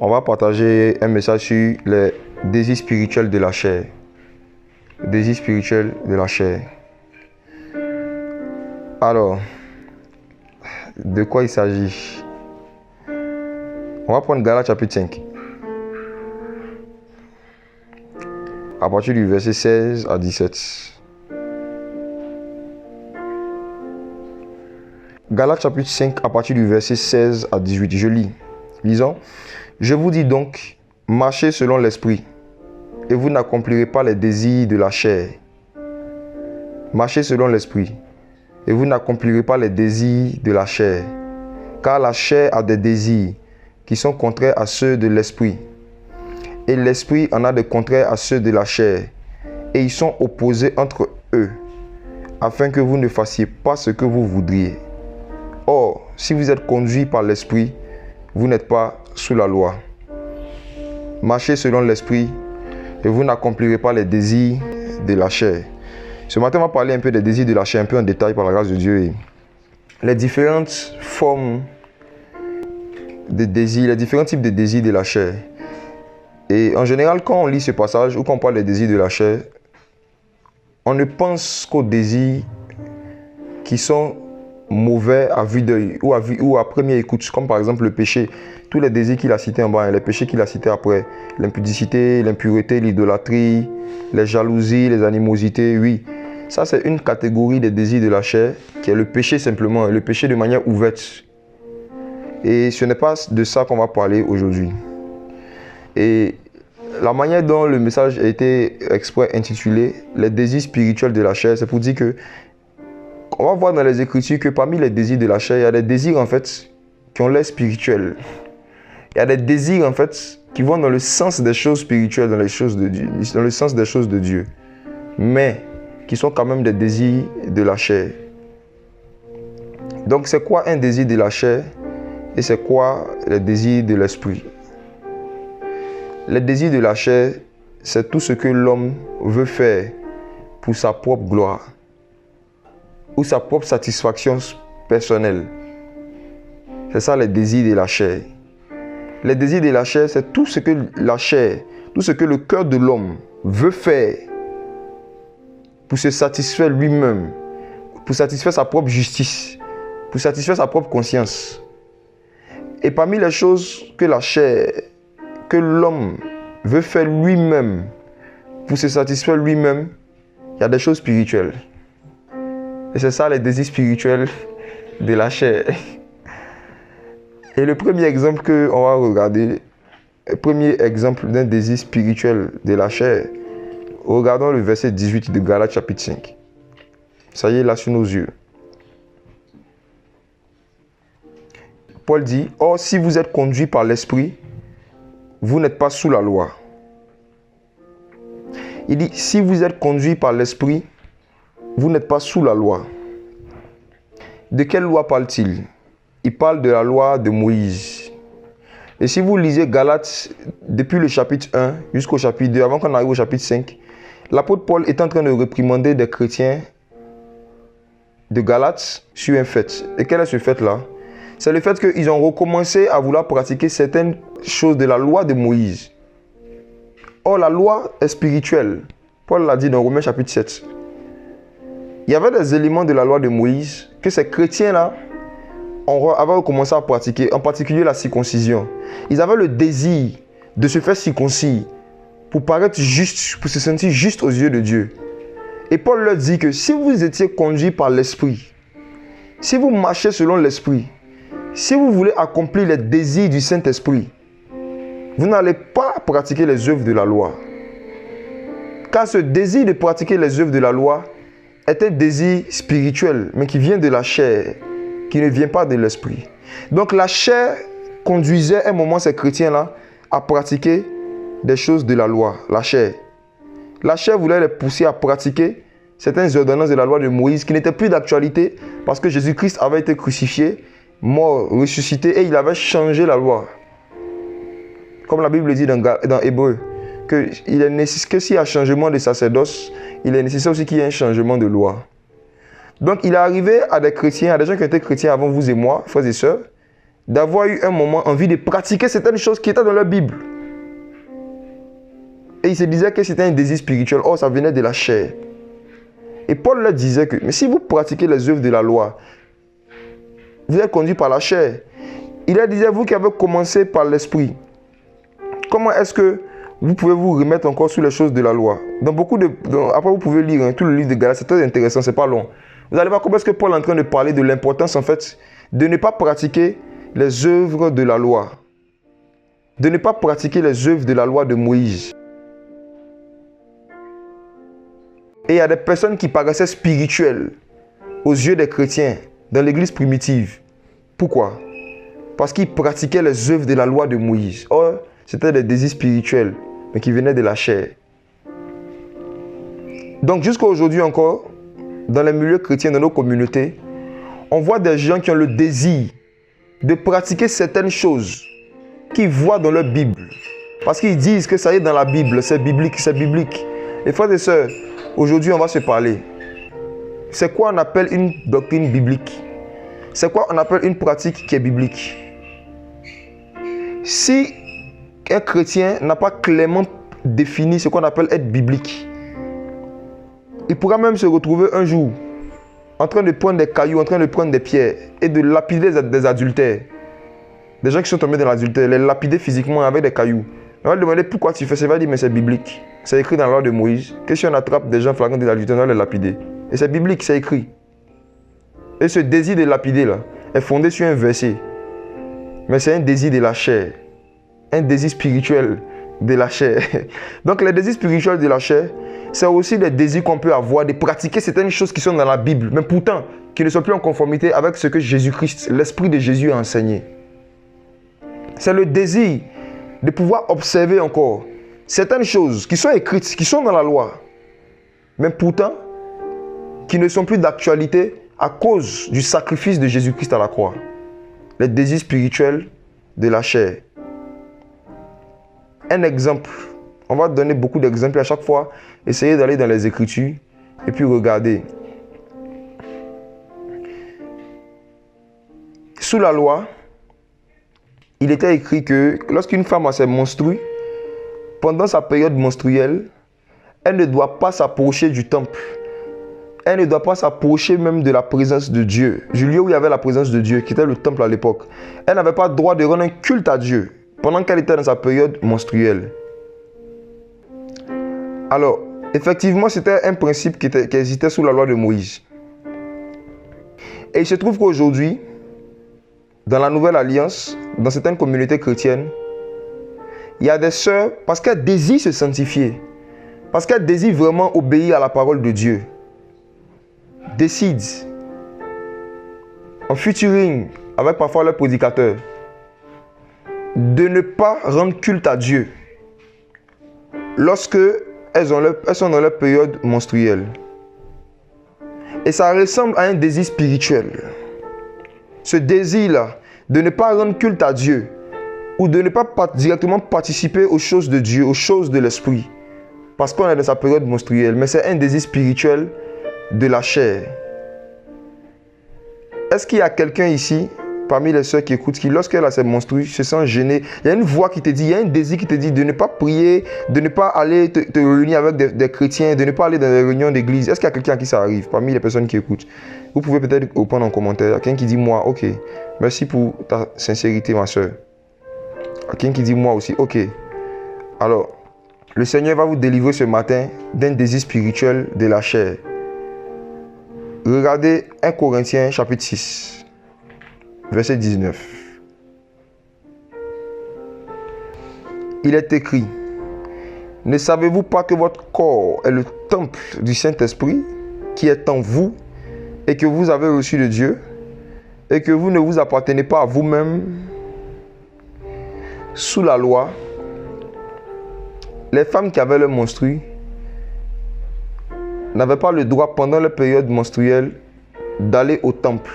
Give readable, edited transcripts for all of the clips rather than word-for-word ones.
On va partager un message sur les désirs spirituels de la chair. Désirs spirituels de la chair. Alors, de quoi il s'agit? On va prendre Galates chapitre 5. À partir du verset 16 à 17. Galates chapitre 5 à partir du verset 16 à 18. Je lis. Lisons. Je vous dis donc, marchez selon l'esprit, et vous n'accomplirez pas les désirs de la chair. Marchez selon l'esprit, et vous n'accomplirez pas les désirs de la chair. Car la chair a des désirs qui sont contraires à ceux de l'esprit. Et l'esprit en a des contraires à ceux de la chair. Et ils sont opposés entre eux, afin que vous ne fassiez pas ce que vous voudriez. Or, si vous êtes conduits par l'esprit, vous n'êtes pas sous la loi. Marchez selon l'esprit, et vous n'accomplirez pas les désirs de la chair. Ce matin, on va parler un peu des désirs de la chair, un peu en détail par la grâce de Dieu. Et les différentes formes de désirs, les différents types de désirs de la chair. Et en général, quand on lit ce passage ou quand on parle des désirs de la chair, on ne pense qu'aux désirs qui sont mauvais à vue d'œil ou à première écoute, comme par exemple le péché. Tous les désirs qu'il a cités en bas, les péchés qu'il a cités après, l'impudicité, l'impureté, l'idolâtrie, les jalousies, les animosités, oui. Ça, c'est une catégorie des désirs de la chair qui est le péché simplement, le péché de manière ouverte. Et ce n'est pas de ça qu'on va parler aujourd'hui. Et la manière dont le message a été exprès intitulé « Les désirs spirituels de la chair », c'est pour dire que on va voir dans les Écritures que parmi les désirs de la chair, il y a des désirs en fait qui ont l'air spirituels. Il y a des désirs en fait qui vont dans le sens des choses spirituelles, dans le sens des choses de Dieu, mais qui sont quand même des désirs de la chair. Donc c'est quoi un désir de la chair et c'est quoi les désirs de l'esprit? Les désirs de la chair, c'est tout ce que l'homme veut faire pour sa propre gloire ou sa propre satisfaction personnelle. C'est ça les désirs de la chair. Les désirs de la chair, c'est tout ce que la chair, tout ce que le cœur de l'homme veut faire pour se satisfaire lui-même, pour satisfaire sa propre justice, pour satisfaire sa propre conscience. Et parmi les choses que la chair, que l'homme veut faire lui-même, pour se satisfaire lui-même, il y a des choses spirituelles. Et c'est ça les désirs spirituels de la chair. Et le premier exemple qu'on va regarder, le premier exemple d'un désir spirituel de la chair, regardons le verset 18 de Galates chapitre 5. Ça y est, là sur nos yeux. Paul dit, « Or, si vous êtes conduits par l'esprit, vous n'êtes pas sous la loi. » Il dit, « Si vous êtes conduits par l'esprit, vous n'êtes pas sous la loi. » De quelle loi parle-t-il? Il parle de la loi de Moïse. Et si vous lisez Galates depuis le chapitre 1 jusqu'au chapitre 2, avant qu'on arrive au chapitre 5, l'apôtre Paul est en train de réprimander des chrétiens de Galates sur un fait. Et quel est ce fait-là? C'est le fait qu'ils ont recommencé à vouloir pratiquer certaines choses de la loi de Moïse. Or, la loi est spirituelle. Paul l'a dit dans Romains chapitre 7. Il y avait des éléments de la loi de Moïse que ces chrétiens-là avaient commencé à pratiquer, en particulier la circoncision. Ils avaient le désir de se faire circoncire pour paraître juste, pour se sentir juste aux yeux de Dieu. Et Paul leur dit que si vous étiez conduits par l'esprit, si vous marchez selon l'esprit, si vous voulez accomplir les désirs du Saint-Esprit, vous n'allez pas pratiquer les œuvres de la loi. Car ce désir de pratiquer les œuvres de la loi est un désir spirituel, mais qui vient de la chair, qui ne vient pas de l'esprit. Donc la chair conduisait à un moment ces chrétiens-là à pratiquer des choses de la loi, la chair. La chair voulait les pousser à pratiquer certaines ordonnances de la loi de Moïse qui n'étaient plus d'actualité parce que Jésus-Christ avait été crucifié, mort, ressuscité et il avait changé la loi. Comme la Bible dit dans Hébreu, que s'il y a un changement de sacerdoce, il est nécessaire aussi qu'il y ait un changement de loi. Donc il est arrivé à des chrétiens, à des gens qui étaient chrétiens avant vous et moi, frères et sœurs, d'avoir eu un moment envie de pratiquer certaines choses qui étaient dans leur Bible. Et ils se disaient que c'était un désir spirituel. Oh, ça venait de la chair. Et Paul leur disait que, mais si vous pratiquez les œuvres de la loi, vous êtes conduits par la chair. Il leur disait, vous qui avez commencé par l'esprit, comment est-ce que vous pouvez vous remettre encore sur les choses de la loi? Après, vous pouvez lire tout le livre de Galates, c'est très intéressant, c'est pas long. Vous allez voir comment est-ce que Paul est en train de parler de l'importance, en fait, de ne pas pratiquer les œuvres de la loi. De ne pas pratiquer les œuvres de la loi de Moïse. Et il y a des personnes qui paraissaient spirituelles aux yeux des chrétiens dans l'église primitive. Pourquoi? Parce qu'ils pratiquaient les œuvres de la loi de Moïse. Or, c'était des désirs spirituels, mais qui venaient de la chair. Donc, jusqu'à aujourd'hui encore, dans les milieux chrétiens, dans nos communautés, on voit des gens qui ont le désir de pratiquer certaines choses qu'ils voient dans leur Bible. Parce qu'ils disent que ça est dans la Bible, c'est biblique, c'est biblique. Et frères et sœurs, aujourd'hui, on va se parler. C'est quoi on appelle une doctrine biblique? C'est quoi on appelle une pratique qui est biblique? Si un chrétien n'a pas clairement défini ce qu'on appelle être biblique, il pourra même se retrouver un jour en train de prendre des cailloux, en train de prendre des pierres et de lapider des adultères. Des gens qui sont tombés dans l'adultère, les lapider physiquement avec des cailloux. On va lui demander pourquoi tu fais ça. Il va dire mais c'est biblique. C'est écrit dans la loi de Moïse que si on attrape des gens flagrants de l'adultère, on va les lapider. Et c'est biblique, c'est écrit. Et ce désir de lapider là est fondé sur un verset. Mais c'est un désir de la chair. Un désir spirituel de la chair. Donc les désirs spirituels de la chair, c'est aussi des désirs qu'on peut avoir de pratiquer certaines choses qui sont dans la Bible, mais pourtant qui ne sont plus en conformité avec ce que Jésus-Christ, l'Esprit de Jésus a enseigné. C'est le désir de pouvoir observer encore certaines choses qui sont écrites, qui sont dans la loi, mais pourtant qui ne sont plus d'actualité à cause du sacrifice de Jésus-Christ à la croix. Les désirs spirituels de la chair. Un exemple, on va donner beaucoup d'exemples à chaque fois, essayez d'aller dans les Écritures et puis regardez. Sous la loi, il était écrit que lorsqu'une femme a ses menstrues, pendant sa période menstruelle, elle ne doit pas s'approcher du temple. Elle ne doit pas s'approcher même de la présence de Dieu, du lieu où il y avait la présence de Dieu, qui était le temple à l'époque. Elle n'avait pas le droit de rendre un culte à Dieu pendant qu'elle était dans sa période menstruelle. Alors, effectivement, c'était un principe qui existait sous la loi de Moïse. Et il se trouve qu'aujourd'hui, dans la Nouvelle Alliance, dans certaines communautés chrétiennes, il y a des sœurs, parce qu'elles désirent se sanctifier, parce qu'elles désirent vraiment obéir à la parole de Dieu, décident, en featuring avec parfois leurs prédicateurs, de ne pas rendre culte à Dieu lorsque elles sont dans leur période menstruelle. Et ça ressemble à un désir spirituel. Ce désir-là, de ne pas rendre culte à Dieu, ou de ne pas directement participer aux choses de Dieu, aux choses de l'esprit, parce qu'on est dans sa période menstruelle, mais c'est un désir spirituel de la chair. Est-ce qu'il y a quelqu'un ici, parmi les sœurs qui écoutent, qui lorsqu'elle a ses menstrues, se sent gênée? Il y a une voix qui te dit, il y a un désir qui te dit de ne pas prier, de ne pas aller te réunir avec des chrétiens, de ne pas aller dans des réunions d'église. Est-ce qu'il y a quelqu'un à qui ça arrive, parmi les personnes qui écoutent? Vous pouvez peut-être répondre en commentaire. Quelqu'un qui dit moi, ok, merci pour ta sincérité ma soeur. Quelqu'un qui dit moi aussi, ok. Alors, le Seigneur va vous délivrer ce matin d'un désir spirituel de la chair. Regardez 1 Corinthiens chapitre 6, verset 19. Il est écrit, ne savez-vous pas que votre corps est le temple du Saint-Esprit qui est en vous et que vous avez reçu de Dieu et que vous ne vous appartenez pas à vous-même? Sous la loi, les femmes qui avaient leur menstru n'avaient pas le droit pendant leur période menstruelle d'aller au temple,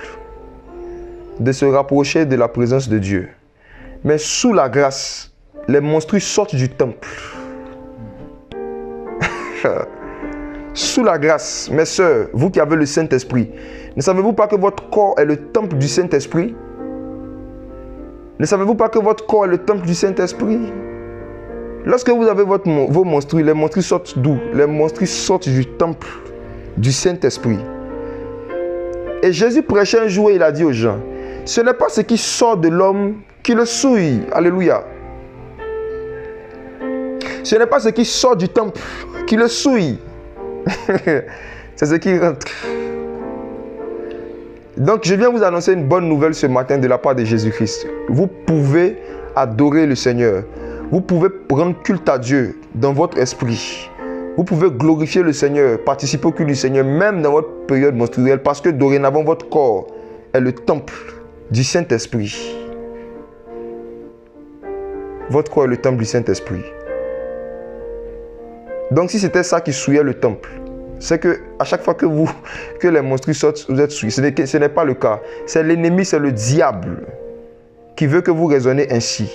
de se rapprocher de la présence de Dieu. Mais sous la grâce, les menstrues sortent du temple. Sous la grâce, mes sœurs, vous qui avez le Saint-Esprit, ne savez-vous pas que votre corps est le temple du Saint-Esprit Ne savez-vous pas que votre corps est le temple du Saint-Esprit? Lorsque vous avez vos monstrues, les monstrues sortent d'où? Les monstrues sortent du temple du Saint-Esprit. Et Jésus prêchait un jour et il a dit aux gens, ce n'est pas ce qui sort de l'homme qui le souille. Alléluia. Ce n'est pas ce qui sort du temple qui le souille. C'est ce qui rentre. Donc, je viens vous annoncer une bonne nouvelle ce matin de la part de Jésus-Christ. Vous pouvez adorer le Seigneur. Vous pouvez rendre culte à Dieu dans votre esprit. Vous pouvez glorifier le Seigneur, participer au culte du Seigneur, même dans votre période menstruelle, parce que dorénavant, votre corps est le temple du Saint-Esprit. Votre corps est le temple du Saint-Esprit. Donc, si c'était ça qui souillait le temple, c'est que à chaque fois que les monstrues sortent, vous êtes souillés. Ce n'est pas le cas. C'est l'ennemi, c'est le diable qui veut que vous raisonnez ainsi,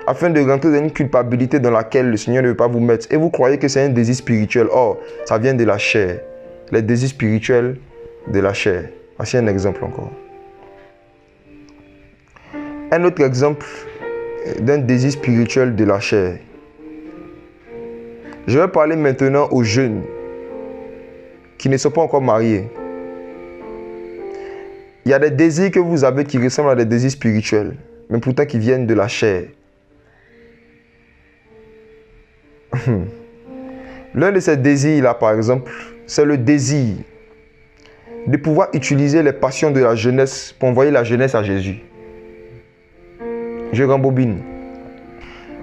afin de rentrer dans une culpabilité dans laquelle le Seigneur ne veut pas vous mettre. Et vous croyez que c'est un désir spirituel. Or, ça vient de la chair. Les désirs spirituels de la chair. Voici un exemple encore. Un autre exemple d'un désir spirituel de la chair. Je vais parler maintenant aux jeunes qui ne sont pas encore mariés. Il y a des désirs que vous avez qui ressemblent à des désirs spirituels, mais pourtant qui viennent de la chair. L'un de ces désirs-là, par exemple, c'est le désir de pouvoir utiliser les passions de la jeunesse pour envoyer la jeunesse à Jésus. Je rembobine.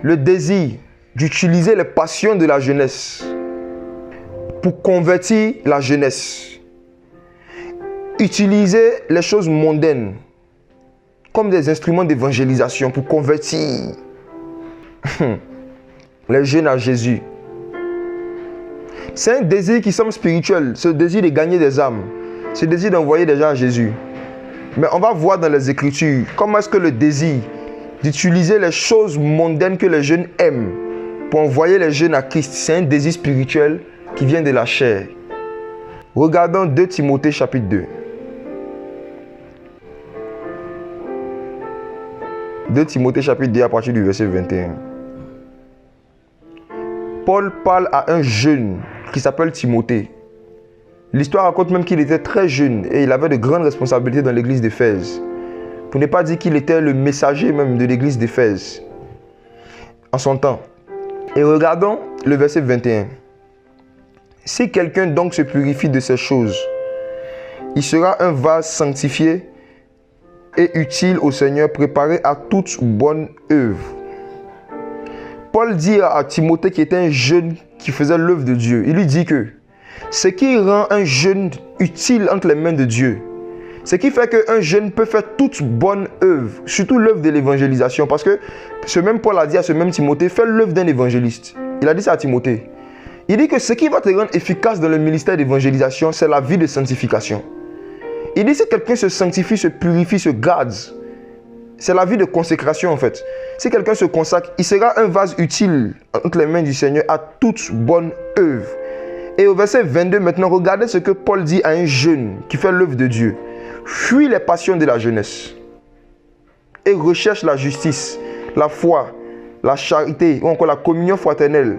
Le désir d'utiliser les passions de la jeunesse pour convertir la jeunesse. Utiliser les choses mondaines comme des instruments d'évangélisation pour convertir les jeunes à Jésus. C'est un désir qui semble spirituel, ce désir de gagner des âmes, ce désir d'envoyer des gens à Jésus. Mais on va voir dans les Écritures comment est-ce que le désir d'utiliser les choses mondaines que les jeunes aiment pour envoyer les jeunes à Christ, c'est un désir spirituel qui vient de la chair. Regardons 2 Timothée chapitre 2. 2 Timothée chapitre 2 à partir du verset 21. Paul parle à un jeune qui s'appelle Timothée. L'histoire raconte même qu'il était très jeune et il avait de grandes responsabilités dans l'église d'Éphèse. Pour ne pas dire qu'il était le messager même de l'église d'Éphèse en son temps. Et regardons le verset 21. Si quelqu'un donc se purifie de ces choses, il sera un vase sanctifié et utile au Seigneur, préparé à toute bonne œuvre. Paul dit à Timothée qui était un jeune qui faisait l'œuvre de Dieu, il lui dit que ce qui rend un jeune utile entre les mains de Dieu, ce qui fait qu'un jeune peut faire toute bonne œuvre, surtout l'œuvre de l'évangélisation, parce que ce même Paul a dit à ce même Timothée, fais l'œuvre d'un évangéliste. Il a dit ça à Timothée. Il dit que ce qui va te rendre efficace dans le ministère d'évangélisation, c'est la vie de sanctification. Il dit si quelqu'un se sanctifie, se purifie, se garde, c'est la vie de consécration en fait. Si quelqu'un se consacre, il sera un vase utile entre les mains du Seigneur à toute bonne œuvre. Et au verset 22 maintenant, regardez ce que Paul dit à un jeune qui fait l'œuvre de Dieu. Fuis les passions de la jeunesse et recherche la justice, la foi, la charité ou encore la communion fraternelle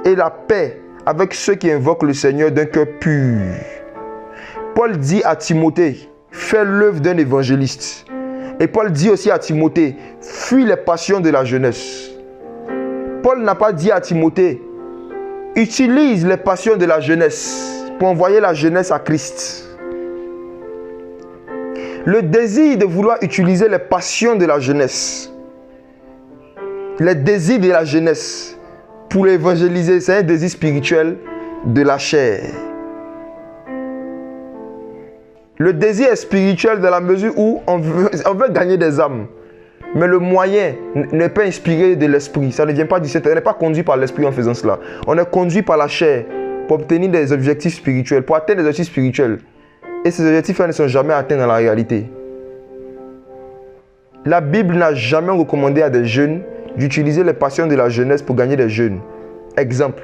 et la paix avec ceux qui invoquent le Seigneur d'un cœur pur. Paul dit à Timothée, fais l'œuvre d'un évangéliste. Et Paul dit aussi à Timothée, fuis les passions de la jeunesse. Paul n'a pas dit à Timothée, utilise les passions de la jeunesse pour envoyer la jeunesse à Christ. Le désir de vouloir utiliser les passions de la jeunesse, les désirs de la jeunesse pour l'évangéliser, c'est un désir spirituel de la chair. Le désir est spirituel dans la mesure où on veut gagner des âmes. Mais le moyen n'est pas inspiré de l'esprit. Ça ne vient pas du Saint-Esprit. On n'est pas conduit par l'esprit en faisant cela. On est conduit par la chair pour obtenir des objectifs spirituels, pour atteindre des objectifs spirituels. Et ces objectifs-là ne sont jamais atteints dans la réalité. La Bible n'a jamais recommandé à des jeunes d'utiliser les passions de la jeunesse pour gagner des jeunes. Exemple.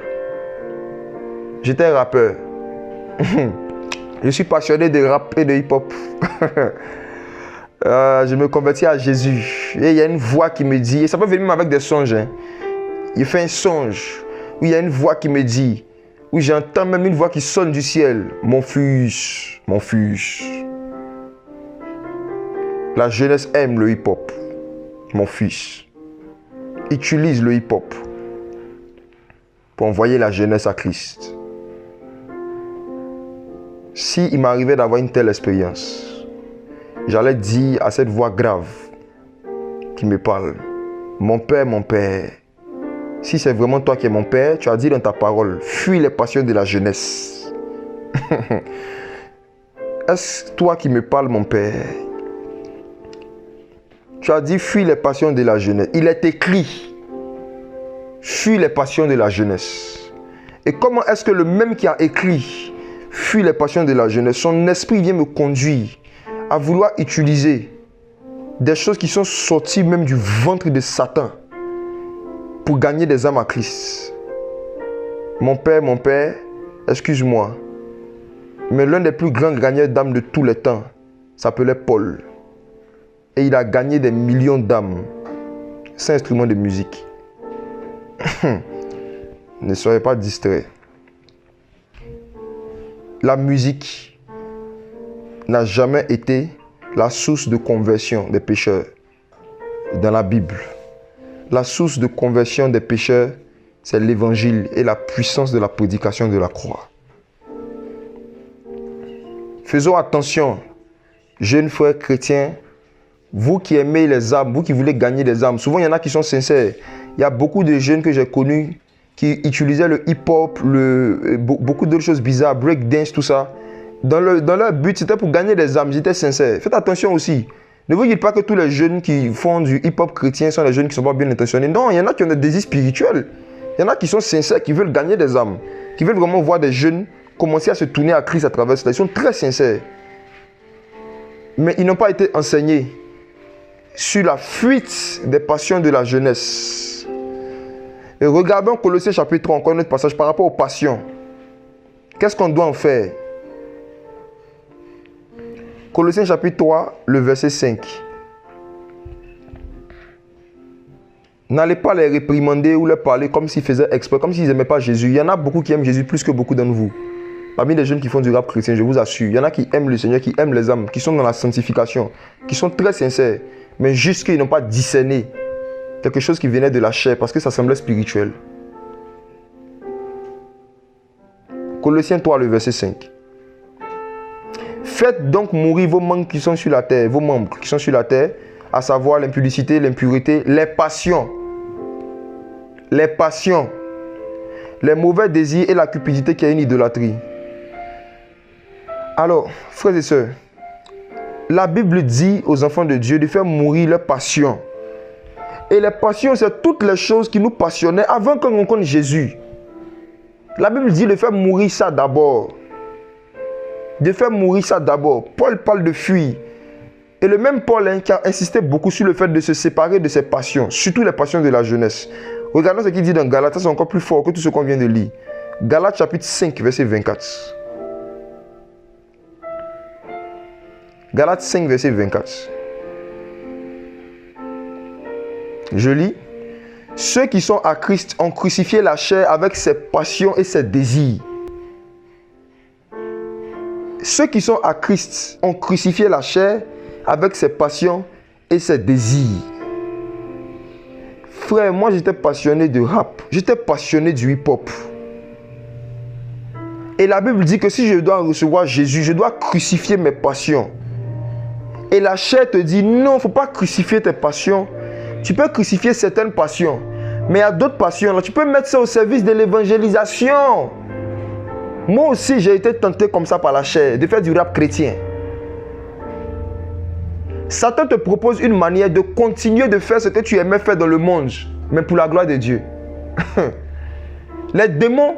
J'étais un rappeur. Je suis passionné de rap et de hip-hop. Je me convertis à Jésus. Et il y a une voix qui me dit, et ça peut venir même avec des songes. Hein. Il fait un songe où il y a une voix qui me dit, où j'entends même une voix qui sonne du ciel. Mon fils, mon fils. La jeunesse aime le hip-hop. Mon fils. Utilise le hip-hop pour envoyer la jeunesse à Christ. Si il m'arrivait d'avoir une telle expérience, j'allais dire à cette voix grave qui me parle, mon père, si c'est vraiment toi qui es mon père, tu as dit dans ta parole, fuis les passions de la jeunesse. Est-ce toi qui me parles, mon père? Tu as dit, fuis les passions de la jeunesse. Il est écrit, fuis les passions de la jeunesse. Et comment est-ce que le même qui a écrit, fuis les passions de la jeunesse, son esprit vient me conduire à vouloir utiliser des choses qui sont sorties même du ventre de Satan pour gagner des âmes à Christ. Mon père, excuse-moi, mais l'un des plus grands gagnants d'âmes de tous les temps s'appelait Paul. Et il a gagné des millions d'âmes. C'est un instrument de musique. Ne soyez pas distraits. La musique n'a jamais été la source de conversion des pécheurs dans la Bible. La source de conversion des pécheurs, c'est l'évangile et la puissance de la prédication de la croix. Faisons attention, jeunes frères chrétiens, vous qui aimez les âmes, vous qui voulez gagner des âmes. Souvent, il y en a qui sont sincères. Il y a beaucoup de jeunes que j'ai connus qui utilisaient le hip-hop, beaucoup d'autres choses bizarres, breakdance, tout ça. Dans leur but, c'était pour gagner des âmes. Ils étaient sincères. Faites attention aussi. Ne vous dites pas que tous les jeunes qui font du hip-hop chrétien sont les jeunes qui ne sont pas bien intentionnés. Non, il y en a qui ont des désirs spirituels. Il y en a qui sont sincères, qui veulent gagner des âmes, qui veulent vraiment voir des jeunes commencer à se tourner à Christ à travers cela. Ils sont très sincères. Mais ils n'ont pas été enseignés sur la fuite des passions de la jeunesse. Et regardons Colossiens chapitre 3, encore un autre passage par rapport aux passions. Qu'est-ce qu'on doit en faire? Colossiens chapitre 3, le verset 5. N'allez pas les réprimander ou leur parler comme s'ils faisaient exprès, comme s'ils n'aimaient pas Jésus. Il y en a beaucoup qui aiment Jésus plus que beaucoup d'entre vous. Parmi les jeunes qui font du rap chrétien, je vous assure, il y en a qui aiment le Seigneur, qui aiment les âmes, qui sont dans la sanctification, qui sont très sincères, mais juste qu'ils n'ont pas discerné quelque chose qui venait de la chair parce que ça semblait spirituel. Colossiens 3, le verset 5. Faites donc mourir vos membres qui sont sur la terre, à savoir l'impudicité, l'impureté, les passions, les mauvais désirs et la cupidité qui est une idolâtrie. Alors, frères et sœurs, la Bible dit aux enfants de Dieu de faire mourir leurs passions. Et les passions, c'est toutes les choses qui nous passionnaient avant qu'on rencontre Jésus. La Bible dit de faire mourir ça d'abord. De faire mourir ça d'abord. Paul parle de fuir. Et le même Paul qui a insisté beaucoup sur le fait de se séparer de ses passions, surtout les passions de la jeunesse. Regardons ce qu'il dit dans Galates, c'est encore plus fort que tout ce qu'on vient de lire. Galates chapitre 5, verset 24. Galates 5, verset 24. Je lis. Ceux qui sont à Christ ont crucifié la chair avec ses passions et ses désirs. Ceux qui sont à Christ ont crucifié la chair avec ses passions et ses désirs. Frère, moi j'étais passionné de rap. J'étais passionné du hip-hop. Et la Bible dit que si je dois recevoir Jésus, je dois crucifier mes passions. Et la chair te dit non, il ne faut pas crucifier tes passions. Tu peux crucifier certaines passions. Mais il y a d'autres passions. Là, tu peux mettre ça au service de l'évangélisation. Moi aussi, j'ai été tenté comme ça par la chair, de faire du rap chrétien. Satan te propose une manière de continuer de faire ce que tu aimais faire dans le monde, mais pour la gloire de Dieu. Les démons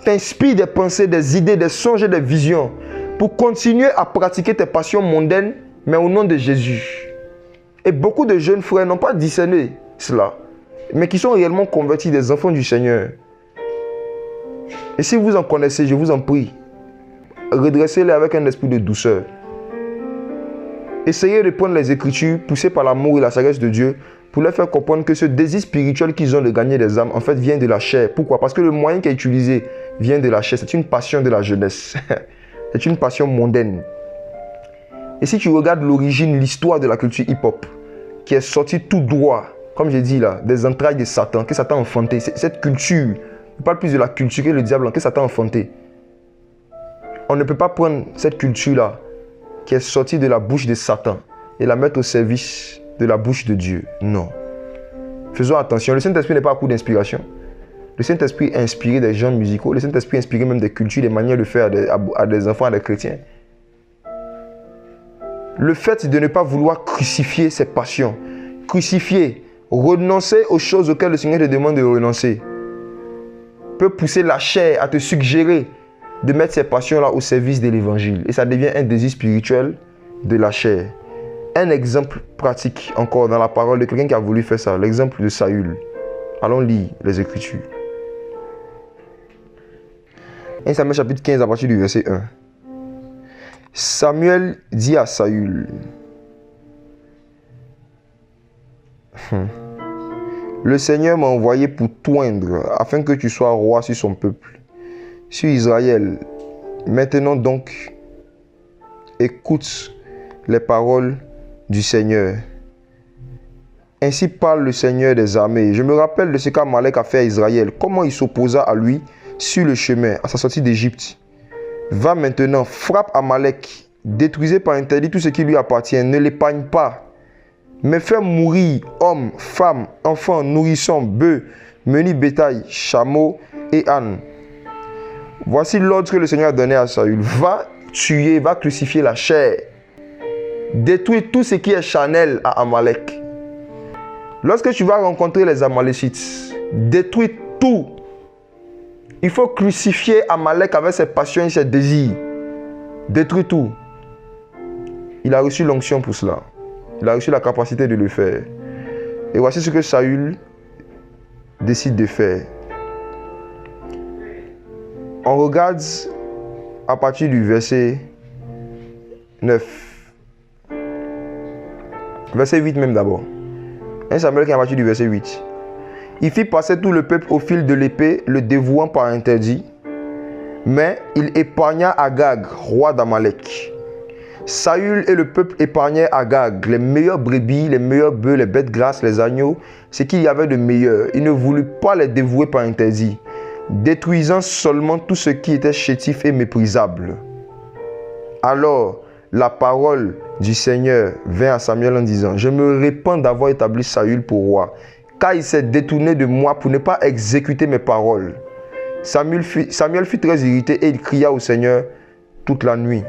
t'inspirent des pensées, des idées, des songes et des visions pour continuer à pratiquer tes passions mondaines, mais au nom de Jésus. Et beaucoup de jeunes frères n'ont pas discerné cela, mais qui sont réellement convertis, des enfants du Seigneur. Et si vous en connaissez, je vous en prie, redressez-les avec un esprit de douceur. essayez de prendre les Écritures, poussées par l'amour et la sagesse de Dieu, pour leur faire comprendre que ce désir spirituel qu'ils ont de gagner des âmes, en fait, vient de la chair. Pourquoi? Parce que le moyen qui est utilisé vient de la chair. C'est une passion de la jeunesse. C'est une passion mondaine. Et si tu regardes l'origine, l'histoire de la culture hip-hop, qui est sortie tout droit, comme j'ai dit là, des entrailles de Satan, que Satan a enfanté, cette culture, je parle plus de la culture que le diable, que Satan a enfanté. On ne peut pas prendre cette culture-là, qui est sortie de la bouche de Satan, et la mettre au service de la bouche de Dieu. Non. Faisons attention. Le Saint-Esprit n'est pas à coup d'inspiration. Le Saint-Esprit a inspiré des gens musicaux. Le Saint-Esprit a inspiré même des cultures, des manières de faire à des enfants, à des chrétiens. Le fait de ne pas vouloir crucifier ses passions, crucifier, renoncer aux choses auxquelles le Seigneur te demande de renoncer, peut pousser la chair à te suggérer de mettre ces passions-là au service de l'évangile. Et ça devient un désir spirituel de la chair. Un exemple pratique encore dans la parole de quelqu'un qui a voulu faire ça, l'exemple de Saül. Allons lire les Écritures. 1 Samuel chapitre 15 à partir du verset 1. Samuel dit à Saül, le Seigneur m'a envoyé pour t'oindre afin que tu sois roi sur son peuple, sur Israël. Maintenant donc, écoute les paroles du Seigneur. Ainsi parle le Seigneur des armées. Je me rappelle de ce qu'Amalek a fait à Israël, comment il s'opposa à lui sur le chemin, à sa sortie d'Égypte. Va maintenant, frappe Amalek, détruisez par interdit tout ce qui lui appartient, ne l'épargne pas, mais fais mourir hommes, femmes, enfants, nourrissons, bœufs, menus bétail, chameaux et ânes. Voici l'ordre que le Seigneur a donné à Saül. Va tuer, va crucifier la chair. Détruis tout ce qui est charnel à Amalek. Lorsque tu vas rencontrer les Amalécites, détruis tout. Il faut crucifier Amalek avec ses passions et ses désirs. Détruis tout. Il a reçu l'onction pour cela. Il a reçu la capacité de le faire. Et voici ce que Saül décide de faire. On regarde à partir du verset 9. Verset 8 même d'abord. 1 Samuel qui est à partir du verset 8. Il fit passer tout le peuple au fil de l'épée, le dévouant par interdit. Mais il épargna Agag, roi d'Amalek. Saül et le peuple épargnaient Agag, les meilleures brebis, les meilleurs bœufs, les bêtes grasses, les agneaux, ce qu'il y avait de meilleur. Il ne voulut pas les dévouer par interdit, détruisant seulement tout ce qui était chétif et méprisable. Alors, la parole du Seigneur vint à Samuel en disant, « Je me répands d'avoir établi Saül pour roi, car il s'est détourné de moi pour ne pas exécuter mes paroles. » Samuel fut très irrité et il cria au Seigneur toute la nuit.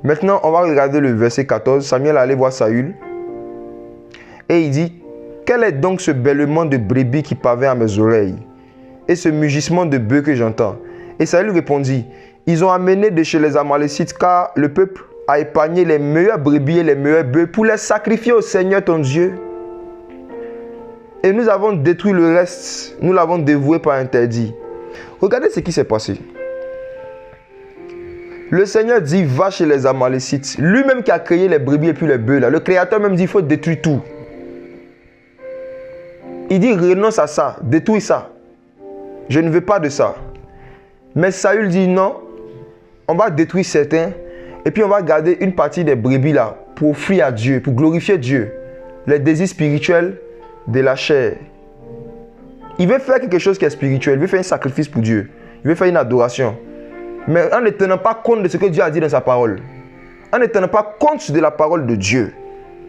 Maintenant, on va regarder le verset 14. Samuel allait voir Saül et il dit, « Quel est donc ce bêlement de brebis qui parvint à mes oreilles et ce mugissement de bœufs que j'entends ?» Et Saül répondit, « Ils ont amené de chez les Amalécites car le peuple a épargné les meilleurs brebis et les meilleurs bœufs pour les sacrifier au Seigneur ton Dieu. Et nous avons détruit le reste, nous l'avons dévoué par interdit. » Regardez ce qui s'est passé. Le Seigneur dit, va chez les Amalécites. Lui-même qui a créé les brebis et puis les bœufs là. Le Créateur même dit, il faut détruire tout. Il dit, renonce à ça, détruis ça. Je ne veux pas de ça. Mais Saül dit, non, on va détruire certains. Et puis on va garder une partie des brebis là pour offrir à Dieu, pour glorifier Dieu. Les désirs spirituels de la chair. Il veut faire quelque chose qui est spirituel. Il veut faire un sacrifice pour Dieu. Il veut faire une adoration. Mais en ne tenant pas compte de ce que Dieu a dit dans sa parole. En ne tenant pas compte de la parole de Dieu.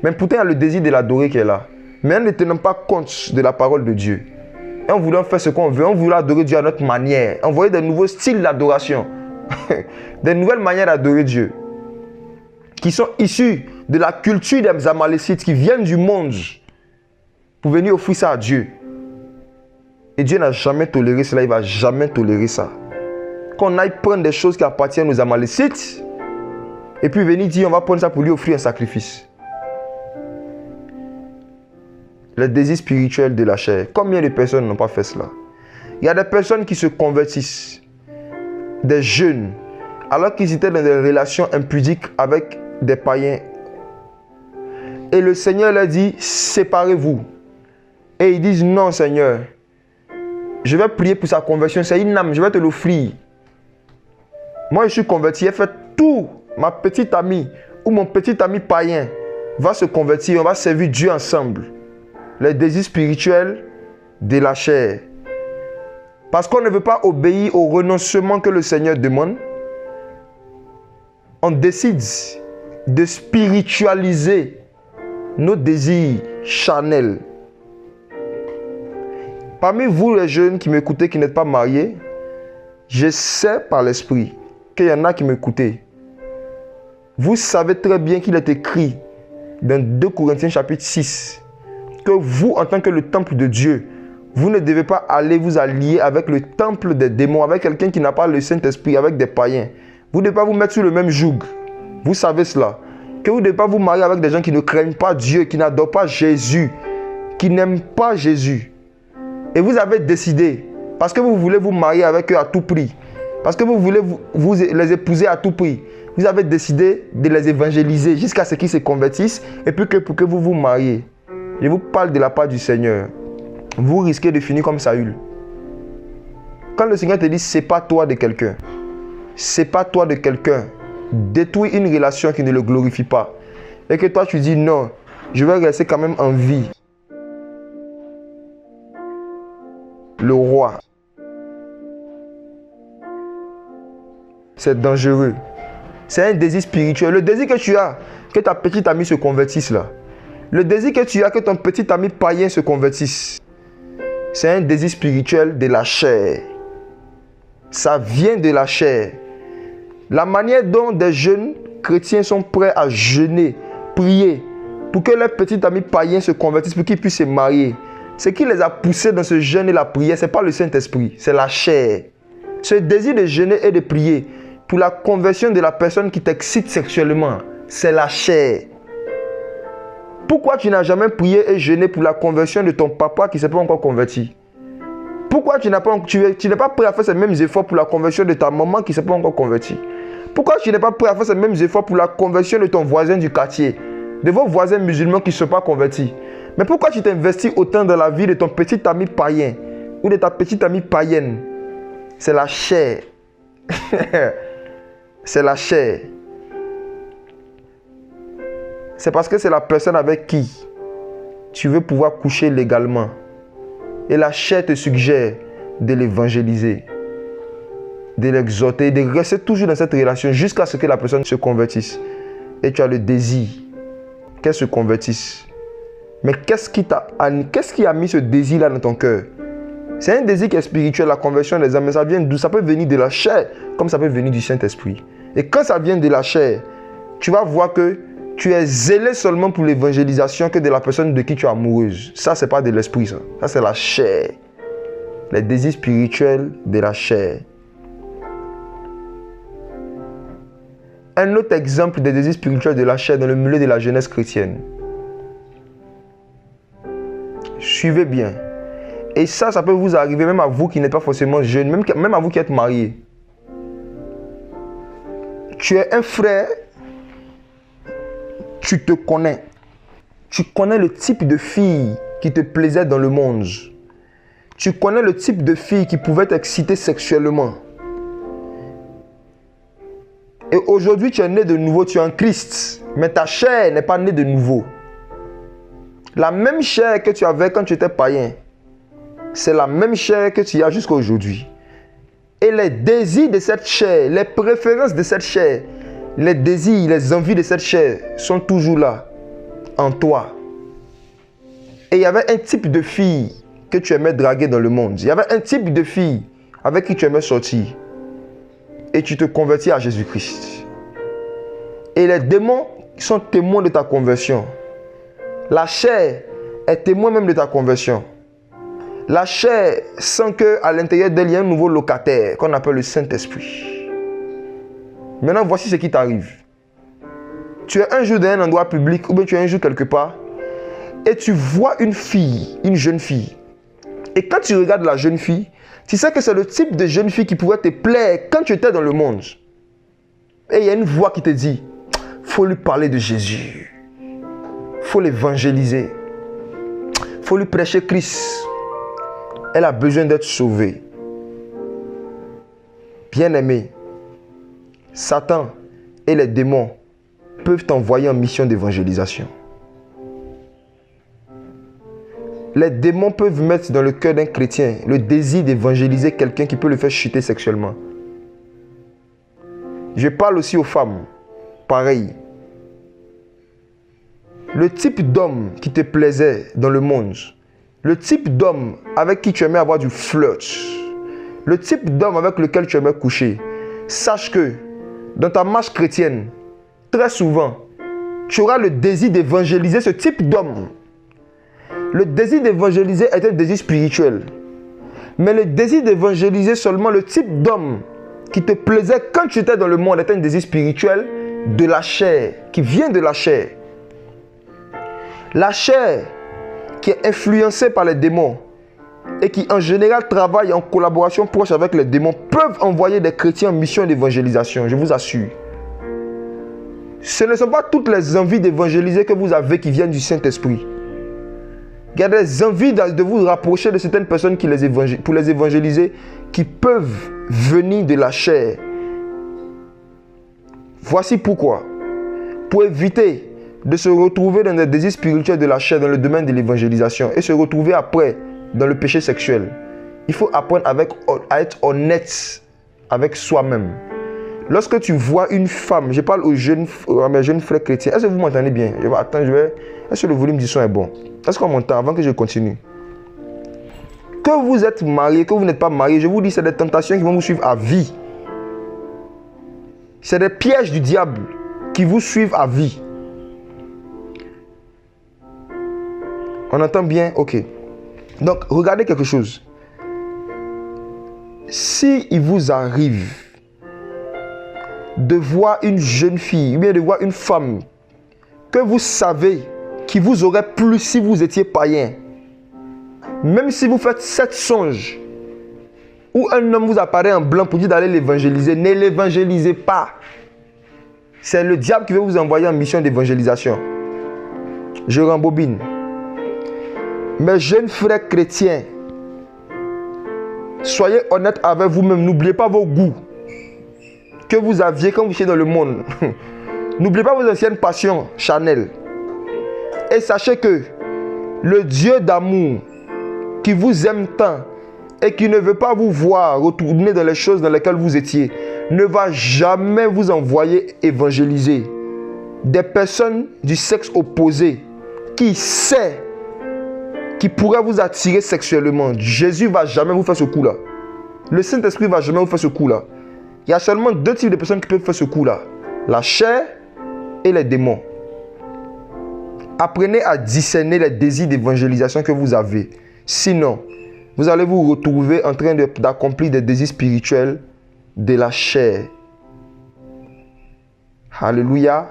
Mais pourtant, il y a le désir de l'adorer qui est là. Mais en ne tenant pas compte de la parole de Dieu. Et en voulant faire ce qu'on veut, on voulait adorer Dieu à notre manière. Envoyer des nouveaux styles d'adoration. Des nouvelles manières d'adorer Dieu. Qui sont issus de la culture des Amalécites, qui viennent du monde. Pour venir offrir ça à Dieu. Et Dieu n'a jamais toléré cela, il ne va jamais tolérer ça. Qu'on aille prendre des choses qui appartiennent aux Amalécites et puis venir dire on va prendre ça pour lui offrir un sacrifice. Le désir spirituel de la chair. Combien de personnes n'ont pas fait cela? Il y a des personnes qui se convertissent, des jeunes, alors qu'ils étaient dans des relations impudiques avec des païens. Et le Seigneur leur dit, séparez-vous. Et ils disent, non Seigneur, je vais prier pour sa conversion, c'est une âme, je vais te l'offrir. Moi je suis converti, j'ai fait tout, ma petite amie ou mon petit ami païen va se convertir, on va servir Dieu ensemble. Les désirs spirituels de la chair. Parce qu'on ne veut pas obéir au renoncement que le Seigneur demande, on décide de spiritualiser nos désirs charnels. Parmi vous les jeunes qui m'écoutez, qui n'êtes pas mariés, je sais par l'esprit qu'il y en a qui m'écoutez. Vous savez très bien qu'il est écrit dans 2 Corinthiens chapitre 6 que vous, en tant que le temple de Dieu, vous ne devez pas aller vous allier avec le temple des démons, avec quelqu'un qui n'a pas le Saint-Esprit, avec des païens. Vous ne devez pas vous mettre sur le même joug. Vous savez cela. Que vous ne devez pas vous marier avec des gens qui ne craignent pas Dieu, qui n'adorent pas Jésus, qui n'aiment pas Jésus. Et vous avez décidé, parce que vous voulez vous marier avec eux à tout prix, parce que vous voulez vous les épouser à tout prix, vous avez décidé de les évangéliser jusqu'à ce qu'ils se convertissent et puis pour que vous vous mariez. Je vous parle de la part du Seigneur. Vous risquez de finir comme Saül. Quand le Seigneur te dit, sépare-toi de quelqu'un, sépare-toi de quelqu'un, détruis une relation qui ne le glorifie pas, et que toi tu dis non, je vais rester quand même en vie. Le roi, c'est dangereux. C'est un désir spirituel. Le désir que tu as, que ta petite amie se convertisse là. Le désir que tu as, que ton petit ami païen se convertisse. C'est un désir spirituel de la chair. Ça vient de la chair. La manière dont des jeunes chrétiens sont prêts à jeûner, prier, pour que leur petit ami païen se convertisse, pour qu'ils puissent se marier. Ce qui les a poussés dans ce jeûne et la prière, ce n'est pas le Saint-Esprit, c'est la chair. Ce désir de jeûner et de prier pour la conversion de la personne qui t'excite sexuellement, c'est la chair. Pourquoi tu n'as jamais prié et jeûné pour la conversion de ton papa qui ne s'est pas encore converti? Pourquoi tu n'es pas prêt à faire ces mêmes efforts pour la conversion de ta maman qui ne s'est pas encore convertie? Pourquoi tu n'es pas prêt à faire ces mêmes efforts pour la conversion de ton voisin du quartier, de vos voisins musulmans qui ne sont pas convertis? Mais pourquoi tu t'investis autant dans la vie de ton petit ami païen ou de ta petite amie païenne? C'est la chair. C'est la chair. C'est parce que c'est la personne avec qui tu veux pouvoir coucher légalement. Et la chair te suggère de l'évangéliser, de l'exhorter, de rester toujours dans cette relation jusqu'à ce que la personne se convertisse. Et tu as le désir qu'elle se convertisse. Mais qu'est-ce qui a mis ce désir-là dans ton cœur? C'est un désir qui est spirituel, la conversion des âmes. Mais ça vient d'où? Ça peut venir de la chair, comme ça peut venir du Saint-Esprit. Et quand ça vient de la chair, tu vas voir que tu es zélé seulement pour l'évangélisation que de la personne de qui tu es amoureuse. Ça, ce n'est pas de l'esprit, ça. Ça, c'est la chair. Les désirs spirituels de la chair. Un autre exemple des désirs spirituels de la chair dans le milieu de la jeunesse chrétienne. Suivez bien. Et ça peut vous arriver même à vous qui n'êtes pas forcément jeune, même à vous qui êtes mariés. Tu es un frère, tu te connais. Tu connais le type de fille qui te plaisait dans le monde. Tu connais le type de fille qui pouvait t'exciter sexuellement. Et aujourd'hui, tu es né de nouveau, tu es en Christ. Mais ta chair n'est pas née de nouveau. La même chair que tu avais quand tu étais païen, c'est la même chair que tu as jusqu'à aujourd'hui. Et les désirs de cette chair, les préférences de cette chair, les désirs, les envies de cette chair sont toujours là, en toi. Et il y avait un type de fille que tu aimais draguer dans le monde. Il y avait un type de fille avec qui tu aimais sortir. Et tu te convertis à Jésus-Christ. Et les démons sont témoins de ta conversion. La chair est témoin même de ta conversion. La chair sent qu'à l'intérieur d'elle, il y a un nouveau locataire qu'on appelle le Saint-Esprit. Maintenant, voici ce qui t'arrive. Tu es un jour dans un endroit public ou bien tu es un jour quelque part et tu vois une fille, une jeune fille. Et quand tu regardes la jeune fille, tu sais que c'est le type de jeune fille qui pouvait te plaire quand tu étais dans le monde. Et il y a une voix qui te dit, faut lui parler de Jésus. Faut l'évangéliser. Faut lui prêcher Christ. Elle a besoin d'être sauvée. Bien-aimé, Satan et les démons peuvent t'envoyer en mission d'évangélisation. Les démons peuvent mettre dans le cœur d'un chrétien le désir d'évangéliser quelqu'un qui peut le faire chuter sexuellement. Je parle aussi aux femmes. Pareil. Le type d'homme qui te plaisait dans le monde, le type d'homme avec qui tu aimais avoir du flirt, le type d'homme avec lequel tu aimais coucher, sache que dans ta marche chrétienne, très souvent, tu auras le désir d'évangéliser ce type d'homme. Le désir d'évangéliser est un désir spirituel. Mais le désir d'évangéliser seulement le type d'homme qui te plaisait quand tu étais dans le monde est un désir spirituel de la chair, qui vient de la chair. La chair qui est influencée par les démons et qui en général travaille en collaboration proche avec les démons peuvent envoyer des chrétiens en mission d'évangélisation, je vous assure. Ce ne sont pas toutes les envies d'évangéliser que vous avez qui viennent du Saint-Esprit. Il y a des envies de vous rapprocher de certaines personnes pour les évangéliser qui peuvent venir de la chair. Voici pourquoi. Pour éviter de se retrouver dans des désirs spirituels de la chair dans le domaine de l'évangélisation et se retrouver après dans le péché sexuel, il faut apprendre à être honnête avec soi-même. Lorsque tu vois une femme, je parle à mes jeunes frères chrétiens, est-ce que vous m'entendez bien? Est-ce que le volume du son est bon? Est-ce qu'on m'entend avant que je continue? Que vous êtes marié, que vous n'êtes pas marié, je vous dis, c'est des tentations qui vont vous suivre à vie. C'est des pièges du diable qui vous suivent à vie. On entend bien? Ok. Donc, regardez quelque chose. Si il vous arrive de voir une jeune fille, ou bien de voir une femme que vous savez qui vous aurait plu si vous étiez païen, même si vous faites 7 songes, ou un homme vous apparaît en blanc pour dire d'aller l'évangéliser, ne l'évangélisez pas. C'est le diable qui veut vous envoyer en mission d'évangélisation. Je rembobine. Mes jeunes frères chrétiens, soyez honnêtes avec vous-même. N'oubliez pas vos goûts que vous aviez quand vous étiez dans le monde. N'oubliez pas vos anciennes passions charnelles. Et sachez que le Dieu d'amour qui vous aime tant et qui ne veut pas vous voir retourner dans les choses dans lesquelles vous étiez, ne va jamais vous envoyer évangéliser des personnes du sexe opposé qui sait qui pourrait vous attirer sexuellement. Jésus ne va jamais vous faire ce coup-là. Le Saint-Esprit ne va jamais vous faire ce coup-là. Il y a seulement 2 types de personnes qui peuvent faire ce coup-là. La chair et les démons. Apprenez à discerner les désirs d'évangélisation que vous avez. Sinon, vous allez vous retrouver en train d'accomplir des désirs spirituels de la chair. Alléluia.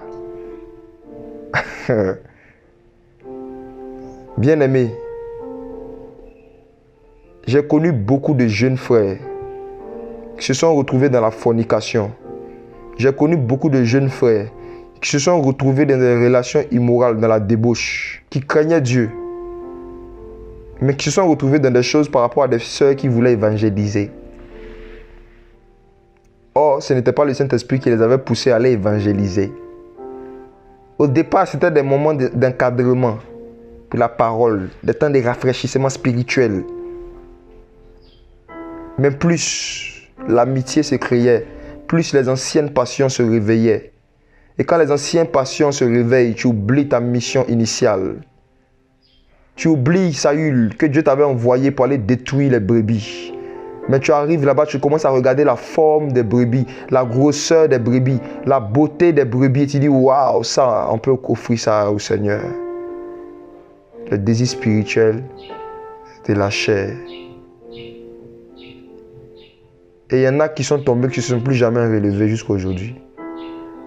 Bien-aimés, j'ai connu beaucoup de jeunes frères qui se sont retrouvés dans la fornication. J'ai connu beaucoup de jeunes frères qui se sont retrouvés dans des relations immorales, dans la débauche, qui craignaient Dieu, mais qui se sont retrouvés dans des choses par rapport à des sœurs qui voulaient évangéliser. Or, ce n'était pas le Saint-Esprit qui les avait poussés à aller évangéliser. Au départ, c'était des moments d'encadrement pour la parole, des temps de rafraîchissement spirituel. Mais plus l'amitié se créait, plus les anciennes passions se réveillaient. Et quand les anciennes passions se réveillent, tu oublies ta mission initiale. Tu oublies Saül, que Dieu t'avait envoyé pour aller détruire les brebis. Mais tu arrives là-bas, tu commences à regarder la forme des brebis, la grosseur des brebis, la beauté des brebis. Et tu dis, waouh, ça, on peut offrir ça au Seigneur. Le désir spirituel de la chair. Et il y en a qui sont tombés, qui ne se sont plus jamais relevés jusqu'à aujourd'hui.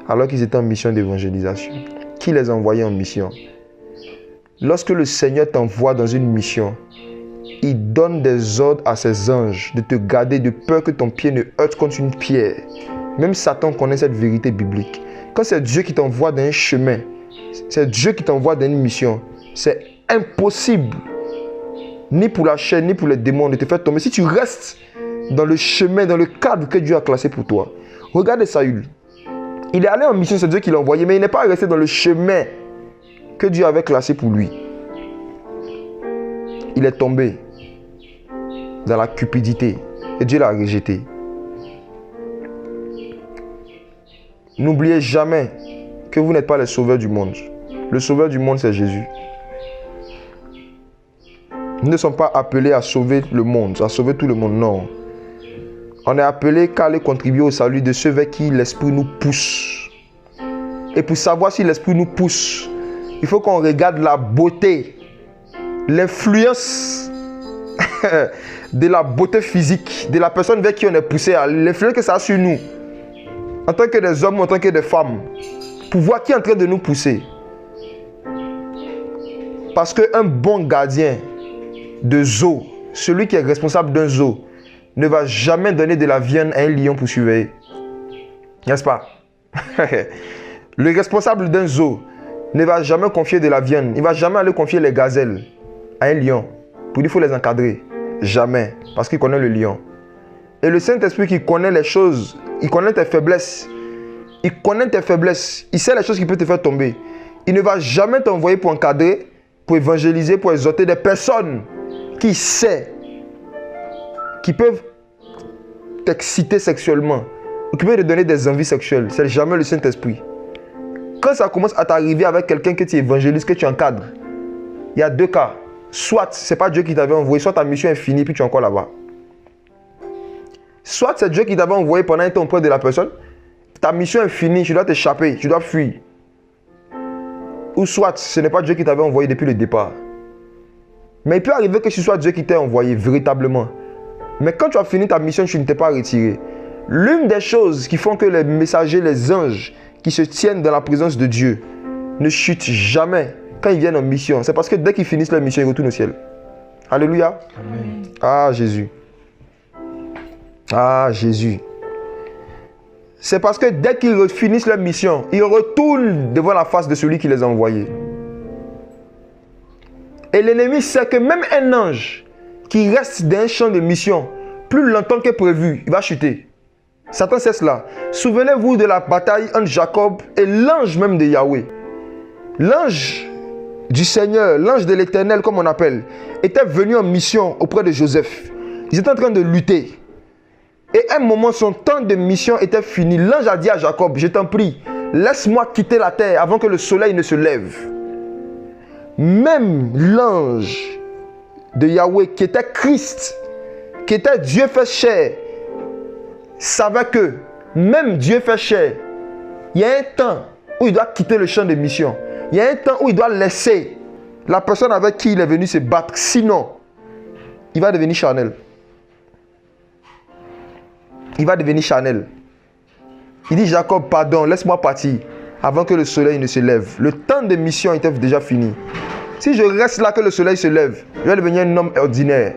Alors qu'ils étaient en mission d'évangélisation. Qui les a envoyés en mission? Lorsque le Seigneur t'envoie dans une mission, il donne des ordres à ses anges de te garder de peur que ton pied ne heurte contre une pierre. Même Satan connaît cette vérité biblique. Quand c'est Dieu qui t'envoie dans un chemin, c'est Dieu qui t'envoie dans une mission, c'est impossible, ni pour la chair, ni pour les démons, de te faire tomber. Si tu restes dans le chemin, dans le cadre que Dieu a classé pour toi. Regardez Saül. Il est allé en mission, c'est Dieu qui l'a envoyé, mais il n'est pas resté dans le chemin que Dieu avait classé pour lui. Il est tombé dans la cupidité et Dieu l'a rejeté. N'oubliez jamais que vous n'êtes pas les sauveurs du monde. Le sauveur du monde, c'est Jésus. Nous ne sommes pas appelés à sauver le monde, à sauver tout le monde, non. On est appelé qu'à aller contribuer au salut de ceux vers qui l'Esprit nous pousse. Et pour savoir si l'Esprit nous pousse, il faut qu'on regarde la beauté, l'influence de la beauté physique, de la personne vers qui on est poussé, l'influence que ça a sur nous, en tant que des hommes, en tant que des femmes, pour voir qui est en train de nous pousser. Parce qu'un bon gardien de zoo, celui qui est responsable d'un zoo, ne va jamais donner de la viande à un lion pour surveiller. N'est-ce pas? Le responsable d'un zoo ne va jamais confier de la viande. Il ne va jamais aller confier les gazelles à un lion. Pour dire qu'il faut les encadrer. Jamais. Parce qu'il connaît le lion. Et le Saint-Esprit qui connaît les choses, il connaît tes faiblesses. Il connaît tes faiblesses. Il sait les choses qui peuvent te faire tomber. Il ne va jamais t'envoyer pour encadrer, pour évangéliser, pour exhorter des personnes qui sait, qui peuvent t'exciter sexuellement, ou qui peuvent te donner des envies sexuelles. C'est jamais le Saint-Esprit. Quand ça commence à t'arriver avec quelqu'un que tu évangélises, que tu encadres, il y a deux cas. Soit ce n'est pas Dieu qui t'avait envoyé, soit ta mission est finie, puis tu es encore là-bas. Soit c'est Dieu qui t'avait envoyé pendant un temps auprès de la personne, ta mission est finie, tu dois t'échapper, tu dois fuir. Ou soit ce n'est pas Dieu qui t'avait envoyé depuis le départ. Mais il peut arriver que ce soit Dieu qui t'a envoyé véritablement. Mais quand tu as fini ta mission, tu ne t'es pas retiré. L'une des choses qui font que les messagers, les anges qui se tiennent dans la présence de Dieu ne chutent jamais quand ils viennent en mission, c'est parce que dès qu'ils finissent leur mission, ils retournent au ciel. Alléluia. Amen. Ah Jésus. Ah Jésus. C'est parce que dès qu'ils finissent leur mission, ils retournent devant la face de celui qui les a envoyés. Et l'ennemi sait que même un ange qui reste dans un champ de mission plus longtemps que prévu, il va chuter. Satan sait cela. Souvenez-vous de la bataille entre Jacob et l'ange même de Yahweh. L'ange du Seigneur, l'ange de l'Éternel comme on appelle, était venu en mission auprès de Joseph. Ils étaient en train de lutter. Et à un moment, son temps de mission était fini. L'ange a dit à Jacob, je t'en prie, laisse-moi quitter la terre avant que le soleil ne se lève. Même l'ange de Yahweh, qui était Christ, qui était Dieu fait chair, savait que même Dieu fait chair, il y a un temps où il doit quitter le champ de mission. Il y a un temps où il doit laisser la personne avec qui il est venu se battre. Sinon, il va devenir charnel. Il va devenir charnel. Il dit, Jacob, pardon, laisse-moi partir avant que le soleil ne se lève. Le temps de mission était déjà fini. Si je reste là que le soleil se lève, je vais devenir un homme ordinaire.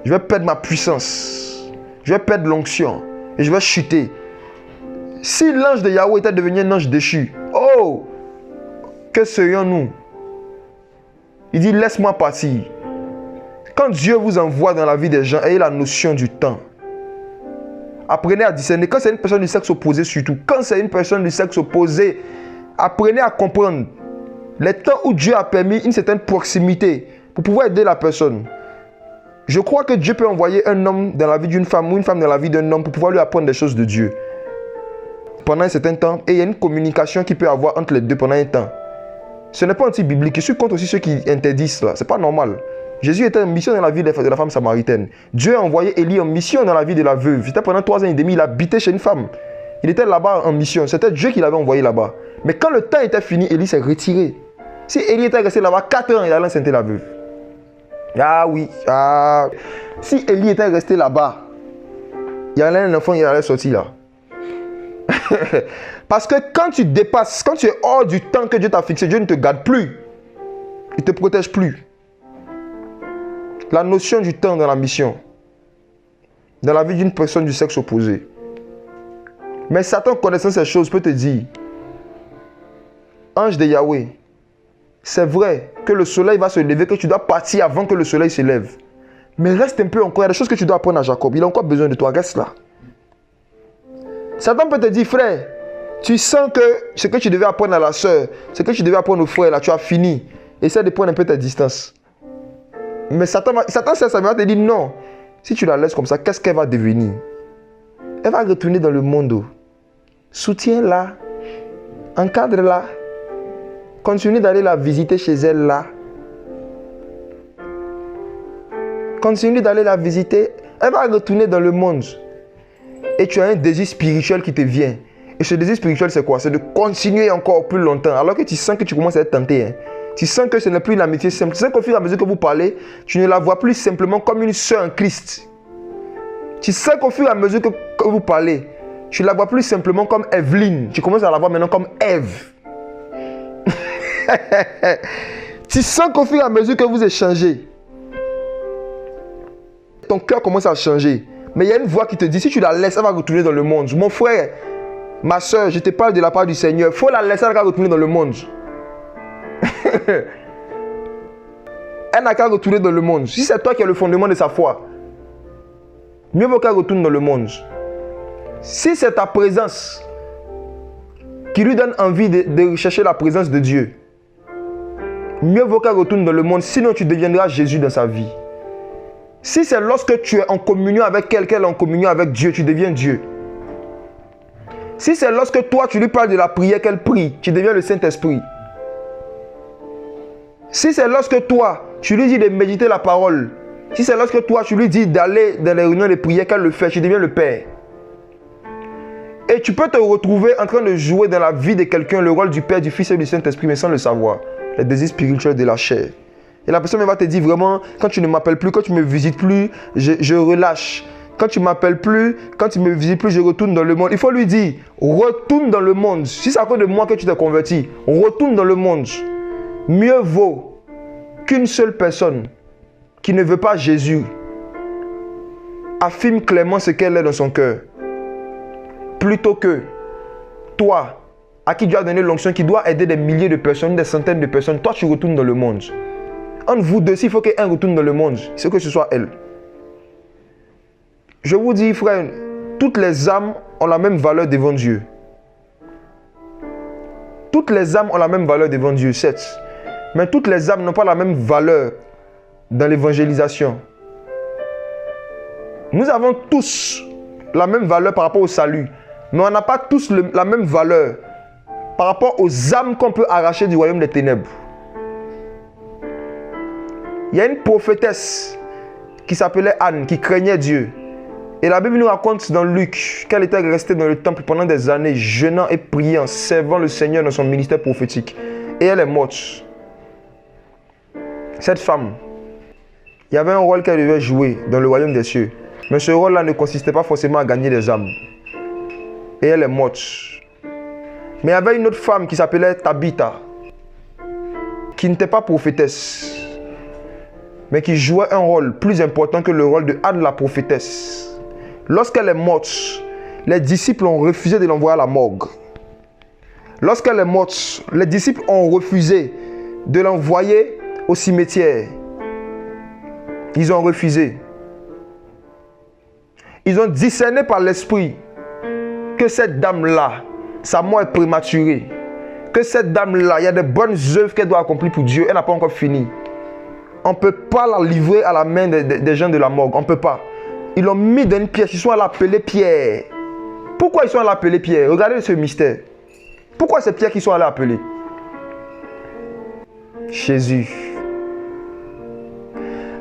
Je vais perdre ma puissance. Je vais perdre l'onction. Et je vais chuter. Si l'ange de Yahweh était devenu un ange déchu, oh, que serions-nous? Il dit, laisse-moi partir. Quand Dieu vous envoie dans la vie des gens, ayez la notion du temps. Apprenez à discerner. Quand c'est une personne du sexe opposé surtout, quand c'est une personne du sexe opposé, apprenez à comprendre les temps où Dieu a permis une certaine proximité pour pouvoir aider la personne. Je crois que Dieu peut envoyer un homme dans la vie d'une femme ou une femme dans la vie d'un homme pour pouvoir lui apprendre des choses de Dieu. Pendant un certain temps, et il y a une communication qui peut avoir entre les deux pendant un temps. Ce n'est pas anti-biblique. Je suis contre aussi ceux qui interdisent cela. Ce n'est pas normal. Jésus était en mission dans la vie de la femme samaritaine. Dieu a envoyé Élie en mission dans la vie de la veuve. C'était pendant 3 ans et demi, il habitait chez une femme. Il était là-bas en mission. C'était Dieu qui l'avait envoyé là-bas. Mais quand le temps était fini, Élie s'est retiré. Si Élie était resté là-bas 4 ans, il allait enceinter la veuve. Ah oui. Ah. Si Élie était resté là-bas, il y avait un enfant, il allait sortir là. Parce que quand tu dépasses, quand tu es hors du temps que Dieu t'a fixé, Dieu ne te garde plus. Il ne te protège plus. La notion du temps dans la mission, dans la vie d'une personne du sexe opposé. Mais Satan, connaissant ces choses, peut te dire, ange de Yahweh, c'est vrai que le soleil va se lever, que tu dois partir avant que le soleil se lève. Mais reste un peu encore, il y a des choses que tu dois apprendre à Jacob. Il a encore besoin de toi, reste là. Satan peut te dire, frère, tu sens que ce que tu devais apprendre à la soeur, ce que tu devais apprendre au frère, là, tu as fini. Essaie de prendre un peu ta distance. Mais Satan va te dire, non. Si tu la laisses comme ça, qu'est-ce qu'elle va devenir? Elle va retourner dans le monde. Soutiens-la. Encadre-la. Continue d'aller la visiter chez elle là. Continue d'aller la visiter. Elle va retourner dans le monde. Et tu as un désir spirituel qui te vient. Et ce désir spirituel, c'est quoi? C'est de continuer encore plus longtemps. Alors que tu sens que tu commences à être tenté. Hein. Tu sens que ce n'est plus une amitié simple. Tu sens qu'au fur et à mesure que vous parlez, tu ne la vois plus simplement comme une sœur en Christ. Tu sens qu'au fur et à mesure que vous parlez, tu ne la vois plus simplement comme Evelyne. Tu commences à la voir maintenant comme Ève. Tu sens qu'au fur et à mesure que vous échangez, ton cœur commence à changer. Mais il y a une voix qui te dit, si tu la laisses, elle va retourner dans le monde. Mon frère, ma soeur, je te parle de la part du Seigneur. Il faut la laisser, elle va retourner dans le monde. Elle n'a qu'à retourner dans le monde. Si c'est toi qui es le fondement de sa foi, mieux vaut qu'elle retourne dans le monde. Si c'est ta présence qui lui donne envie de chercher la présence de Dieu, mieux vaut qu'elle retourne dans le monde, sinon tu deviendras Jésus dans sa vie. Si c'est lorsque tu es en communion avec quelqu'un, en communion avec Dieu, tu deviens Dieu. Si c'est lorsque toi, tu lui parles de la prière qu'elle prie, tu deviens le Saint-Esprit. Si c'est lorsque toi, tu lui dis de méditer la parole, si c'est lorsque toi, tu lui dis d'aller dans les réunions de prière qu'elle le fait, tu deviens le Père. Et tu peux te retrouver en train de jouer dans la vie de quelqu'un le rôle du Père, du Fils et du Saint-Esprit, mais sans le savoir. Les désirs spirituels de la chair. Et la personne va te dire vraiment, quand tu ne m'appelles plus, quand tu ne me visites plus, je relâche. Quand tu ne m'appelles plus, quand tu ne me visites plus, je retourne dans le monde. Il faut lui dire, retourne dans le monde. Si c'est à cause de moi que tu t'es converti, retourne dans le monde. Mieux vaut qu'une seule personne qui ne veut pas Jésus affirme clairement ce qu'elle est dans son cœur. Plutôt que toi, à qui Dieu a donné l'onction, qui doit aider des milliers de personnes, des centaines de personnes, toi tu retournes dans le monde. Entre vous deux, s'il faut qu'un retourne dans le monde, c'est que ce soit elle. Je vous dis, frère, toutes les âmes ont la même valeur devant Dieu. Toutes les âmes ont la même valeur devant Dieu, certes. Mais toutes les âmes n'ont pas la même valeur dans l'évangélisation. Nous avons tous la même valeur par rapport au salut. Mais on n'a pas tous la même valeur par rapport aux âmes qu'on peut arracher du royaume des ténèbres. Il y a une prophétesse qui s'appelait Anne, qui craignait Dieu. Et la Bible nous raconte dans Luc qu'elle était restée dans le temple pendant des années, jeûnant et priant, servant le Seigneur dans son ministère prophétique. Et elle est morte. Cette femme, il y avait un rôle qu'elle devait jouer dans le royaume des cieux. Mais ce rôle-là ne consistait pas forcément à gagner des âmes. Et elle est morte. Mais il y avait une autre femme qui s'appelait Tabitha, qui n'était pas prophétesse, mais qui jouait un rôle plus important que le rôle de Anne la prophétesse. Lorsqu'elle est morte, les disciples ont refusé de l'envoyer à la morgue. Lorsqu'elle est morte, les disciples ont refusé de l'envoyer au cimetière. Ils ont refusé. Ils ont discerné par l'esprit que cette dame-là, sa mort est prématurée. Que cette dame-là, il y a des bonnes œuvres qu'elle doit accomplir pour Dieu. Elle n'a pas encore fini. On ne peut pas la livrer à la main des gens de la morgue. On ne peut pas. Ils l'ont mis dans une pièce. Ils sont allés l'appeler Pierre. Pourquoi ils sont allés l'appeler Pierre? Regardez ce mystère. Pourquoi c'est Pierre qu'ils sont allés appeler? Jésus.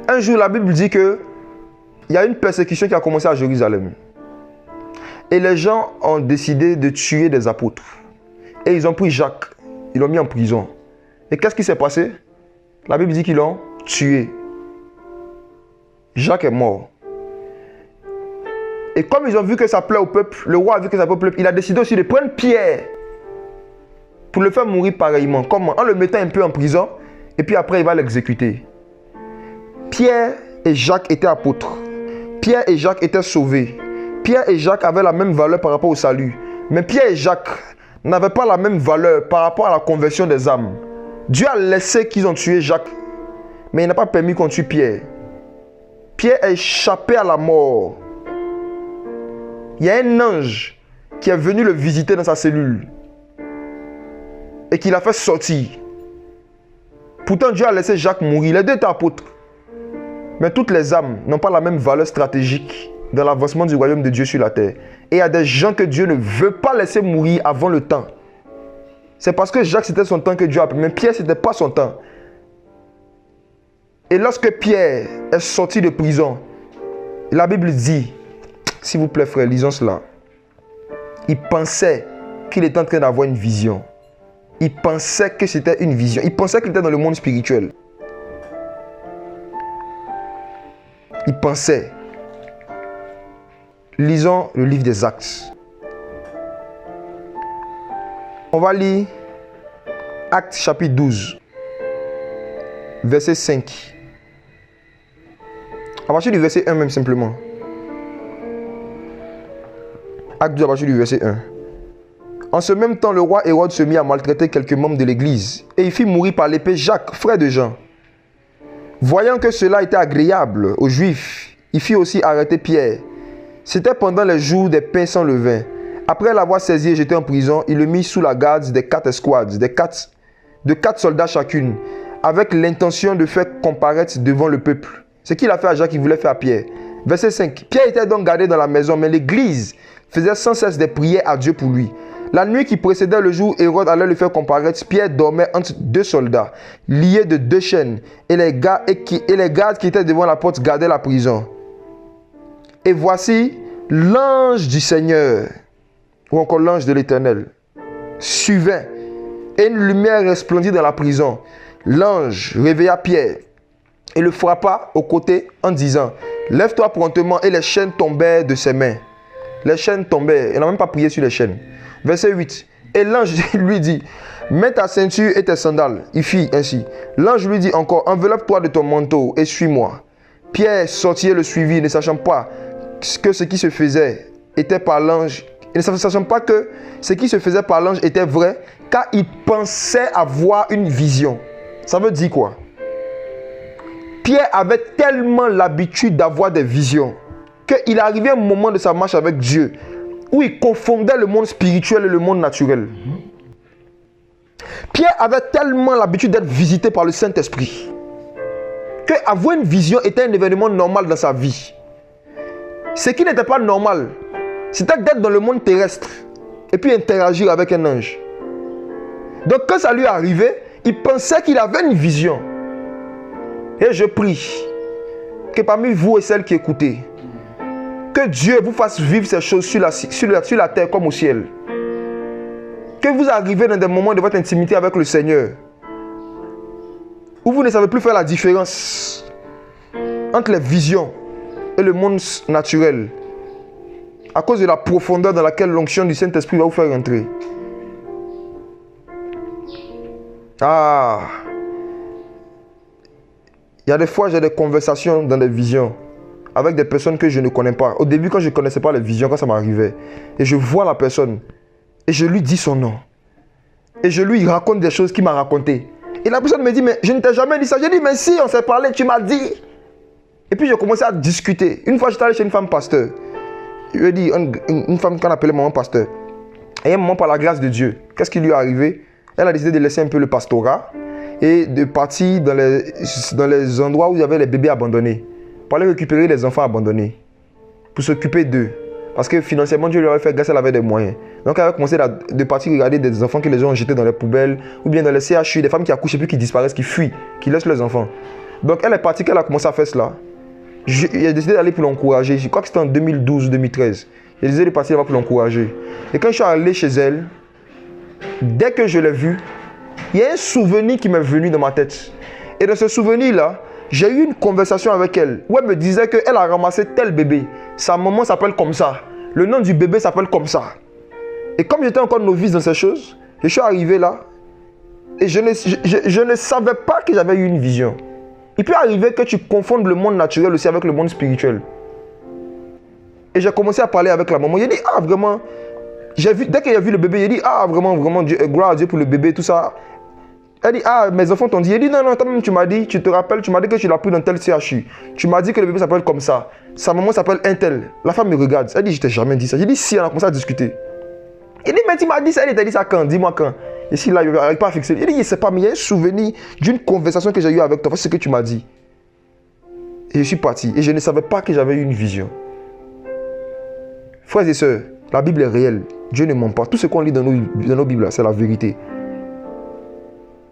Un jour, la Bible dit que il y a une persécution qui a commencé à Jérusalem. Et les gens ont décidé de tuer des apôtres. Et ils ont pris Jacques. Ils l'ont mis en prison. Et qu'est-ce qui s'est passé? La Bible dit qu'ils l'ont tué. Jacques est mort. Et comme ils ont vu que ça plaît au peuple, le roi a vu que ça plaît au peuple, il a décidé aussi de prendre Pierre pour le faire mourir pareillement. Comment? En le mettant un peu en prison, et puis après il va l'exécuter. Pierre et Jacques étaient apôtres. Pierre et Jacques étaient sauvés. Pierre et Jacques avaient la même valeur par rapport au salut. Mais Pierre et Jacques n'avaient pas la même valeur par rapport à la conversion des âmes. Dieu a laissé qu'ils ont tué Jacques, mais il n'a pas permis qu'on tue Pierre. Pierre a échappé à la mort. Il y a un ange qui est venu le visiter dans sa cellule et qui l'a fait sortir. Pourtant, Dieu a laissé Jacques mourir. Les deux étaient apôtres. Mais toutes les âmes n'ont pas la même valeur stratégique dans l'avancement du royaume de Dieu sur la terre. Et il y a des gens que Dieu ne veut pas laisser mourir avant le temps. C'est parce que Jacques, c'était son temps que Dieu a pris. Mais Pierre, ce n'était pas son temps. Et lorsque Pierre est sorti de prison, la Bible dit, s'il vous plaît frère, lisons cela. Il pensait qu'il était en train d'avoir une vision. Il pensait que c'était une vision. Il pensait qu'il était dans le monde spirituel. Il pensait. Lisons le livre des Actes. On va lire Actes chapitre 12, verset 5. À partir du verset 1 même simplement. Acte 12 à partir du verset 1. En ce même temps, le roi Hérode se mit à maltraiter quelques membres de l'église et il fit mourir par l'épée Jacques, frère de Jean. Voyant que cela était agréable aux Juifs, il fit aussi arrêter Pierre. C'était pendant les jours des pains sans levain. Après l'avoir saisi et jeté en prison, il le mit sous la garde des 4 escouades, de 4 soldats chacune, avec l'intention de faire comparaître devant le peuple. Ce qu'il a fait à Jacques, il voulait faire à Pierre. Verset 5. Pierre était donc gardé dans la maison, mais l'église faisait sans cesse des prières à Dieu pour lui. La nuit qui précédait le jour, Hérode allait le faire comparaître. Pierre dormait entre 2 soldats, liés de 2 chaînes, et les gardes qui étaient devant la porte gardaient la prison. Et voici l'ange du Seigneur, ou encore l'ange de l'Éternel, suivait, et une lumière resplendit dans la prison. L'ange réveilla Pierre et le frappa au côté en disant, « Lève-toi promptement » et les chaînes tombèrent de ses mains. Les chaînes tombaient, il n'a même pas prié sur les chaînes. Verset 8. Et l'ange lui dit, « Mets ta ceinture et tes sandales. » Il fit ainsi. L'ange lui dit encore, « Enveloppe-toi de ton manteau et suis-moi. » Pierre sortit et le suivit, ne sachant pas que ce qui se faisait était par l'ange. Ne sachant pas que ce qui se faisait par l'ange était vrai, car il pensait avoir une vision. Ça veut dire quoi? Pierre avait tellement l'habitude d'avoir des visions qu'il arrivait un moment de sa marche avec Dieu où il confondait le monde spirituel et le monde naturel. Pierre avait tellement l'habitude d'être visité par le Saint-Esprit qu'avoir une vision était un événement normal dans sa vie. Ce qui n'était pas normal, c'était d'être dans le monde terrestre et puis interagir avec un ange. Donc quand ça lui arrivait, il pensait qu'il avait une vision. Et je prie que parmi vous et celles qui écoutez, que Dieu vous fasse vivre ces choses sur la terre comme au ciel. Que vous arrivez dans des moments de votre intimité avec le Seigneur où vous ne savez plus faire la différence entre les visions et le monde naturel à cause de la profondeur dans laquelle l'onction du Saint-Esprit va vous faire entrer. Il y a des fois, j'ai des conversations dans des visions avec des personnes que je ne connais pas. Au début, quand je ne connaissais pas les visions, quand ça m'arrivait, et je vois la personne, et je lui dis son nom, et je lui raconte des choses qu'il m'a racontées. Et la personne me dit, mais je ne t'ai jamais dit ça. Je dis, mais si, on s'est parlé, tu m'as dit. Et puis, j'ai commencé à discuter. Une fois, j'étais allé chez une femme pasteur. Je lui ai dit, une femme qu'on appelait maman pasteur. Et un moment, par la grâce de Dieu, qu'est-ce qui lui est arrivé? Elle a décidé de laisser un peu le pastorat et de partir dans les endroits où il y avait les bébés abandonnés pour aller récupérer les enfants abandonnés, pour s'occuper d'eux. Parce que financièrement, Dieu lui avait fait grâce, elle avait des moyens. Donc, elle avait commencé de partir regarder des enfants qui les ont jetés dans les poubelles ou bien dans les CHU, des femmes qui accouchent et puis qui disparaissent, qui fuient, qui laissent leurs enfants. Donc, elle est partie, qu'elle a commencé à faire cela. J'ai décidé d'aller pour l'encourager. Je crois que c'était en 2012 ou 2013. J'ai décidé de partir là-bas pour l'encourager. Et quand je suis allé chez elle, dès que je l'ai vue, il y a un souvenir qui m'est venu dans ma tête. Et dans ce souvenir-là, j'ai eu une conversation avec elle où elle me disait qu'elle a ramassé tel bébé. Sa maman s'appelle comme ça. Le nom du bébé s'appelle comme ça. Et comme j'étais encore novice dans ces choses, je suis arrivé là et je ne savais pas que j'avais eu une vision. Il peut arriver que tu confondes le monde naturel aussi avec le monde spirituel. Et j'ai commencé à parler avec la maman. J'ai dit, ah vraiment, Dès qu'il a vu le bébé, il a dit, ah, vraiment, vraiment, Dieu, gloire à Dieu pour le bébé, tout ça. Elle dit, ah, mes enfants t'ont dit. Il dit, non, non, toi-même, tu m'as dit, tu te rappelles, tu m'as dit que tu l'as pris dans tel CHU. Tu m'as dit que le bébé s'appelle comme ça. Sa maman s'appelle un tel. La femme me regarde. Elle dit, je t'ai jamais dit ça. J'ai dit, si, on a commencé à discuter. Il dit, mais tu m'as dit ça. Elle t'a dit ça quand? Dis-moi quand. Et si là, il n'arrive pas à fixer. Il dit, je ne sais pas, mais il y a un souvenir d'une conversation que j'ai eue avec toi. C'est ce que tu m'as dit. Et je suis parti. Et je ne savais pas que j'avais eu une vision. Frères et sœurs, la Bible est réelle. Dieu ne ment pas. Tout ce qu'on lit dans nos Bibles, c'est la vérité.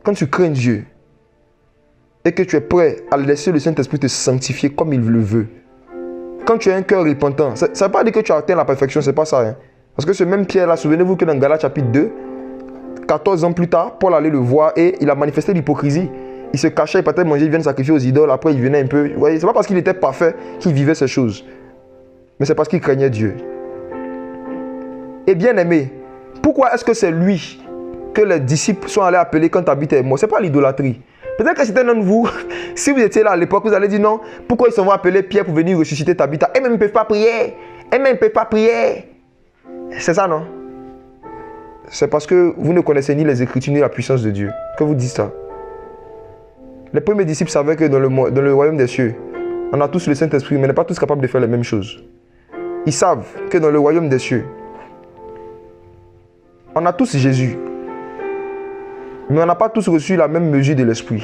Quand tu crains Dieu et que tu es prêt à laisser le Saint-Esprit te sanctifier comme il le veut, quand tu as un cœur repentant, ça ne veut pas dire que tu as atteint la perfection, c'est pas ça. Hein? Parce que ce même Pierre-là, souvenez-vous que dans Galates chapitre 2, 14 ans plus tard, Paul allait le voir et il a manifesté l'hypocrisie. Il se cachait, il partait manger, il venait sacrifier aux idoles, après il venait un peu. Vous voyez, c'est pas parce qu'il était parfait qu'il vivait ces choses. Mais c'est parce qu'il craignait Dieu. Et bien aimé, pourquoi est-ce que c'est lui que les disciples sont allés appeler quand Tabitha est mort? Ce n'est pas l'idolâtrie. Peut-être que c'était l'un de vous, si vous étiez là à l'époque, vous allez dire non, pourquoi ils se vont appeler Pierre pour venir ressusciter Tabitha? Et même ils ne peuvent pas prier. Et même ils ne peuvent pas prier. C'est ça, non? C'est parce que vous ne connaissez ni les Écritures ni la puissance de Dieu que vous dites ça. Les premiers disciples savaient que dans le royaume des cieux, on a tous le Saint-Esprit, mais on n'est pas tous capables de faire les mêmes choses. Ils savent que dans le royaume des cieux, on a tous Jésus. Mais on n'a pas tous reçu la même mesure de l'Esprit.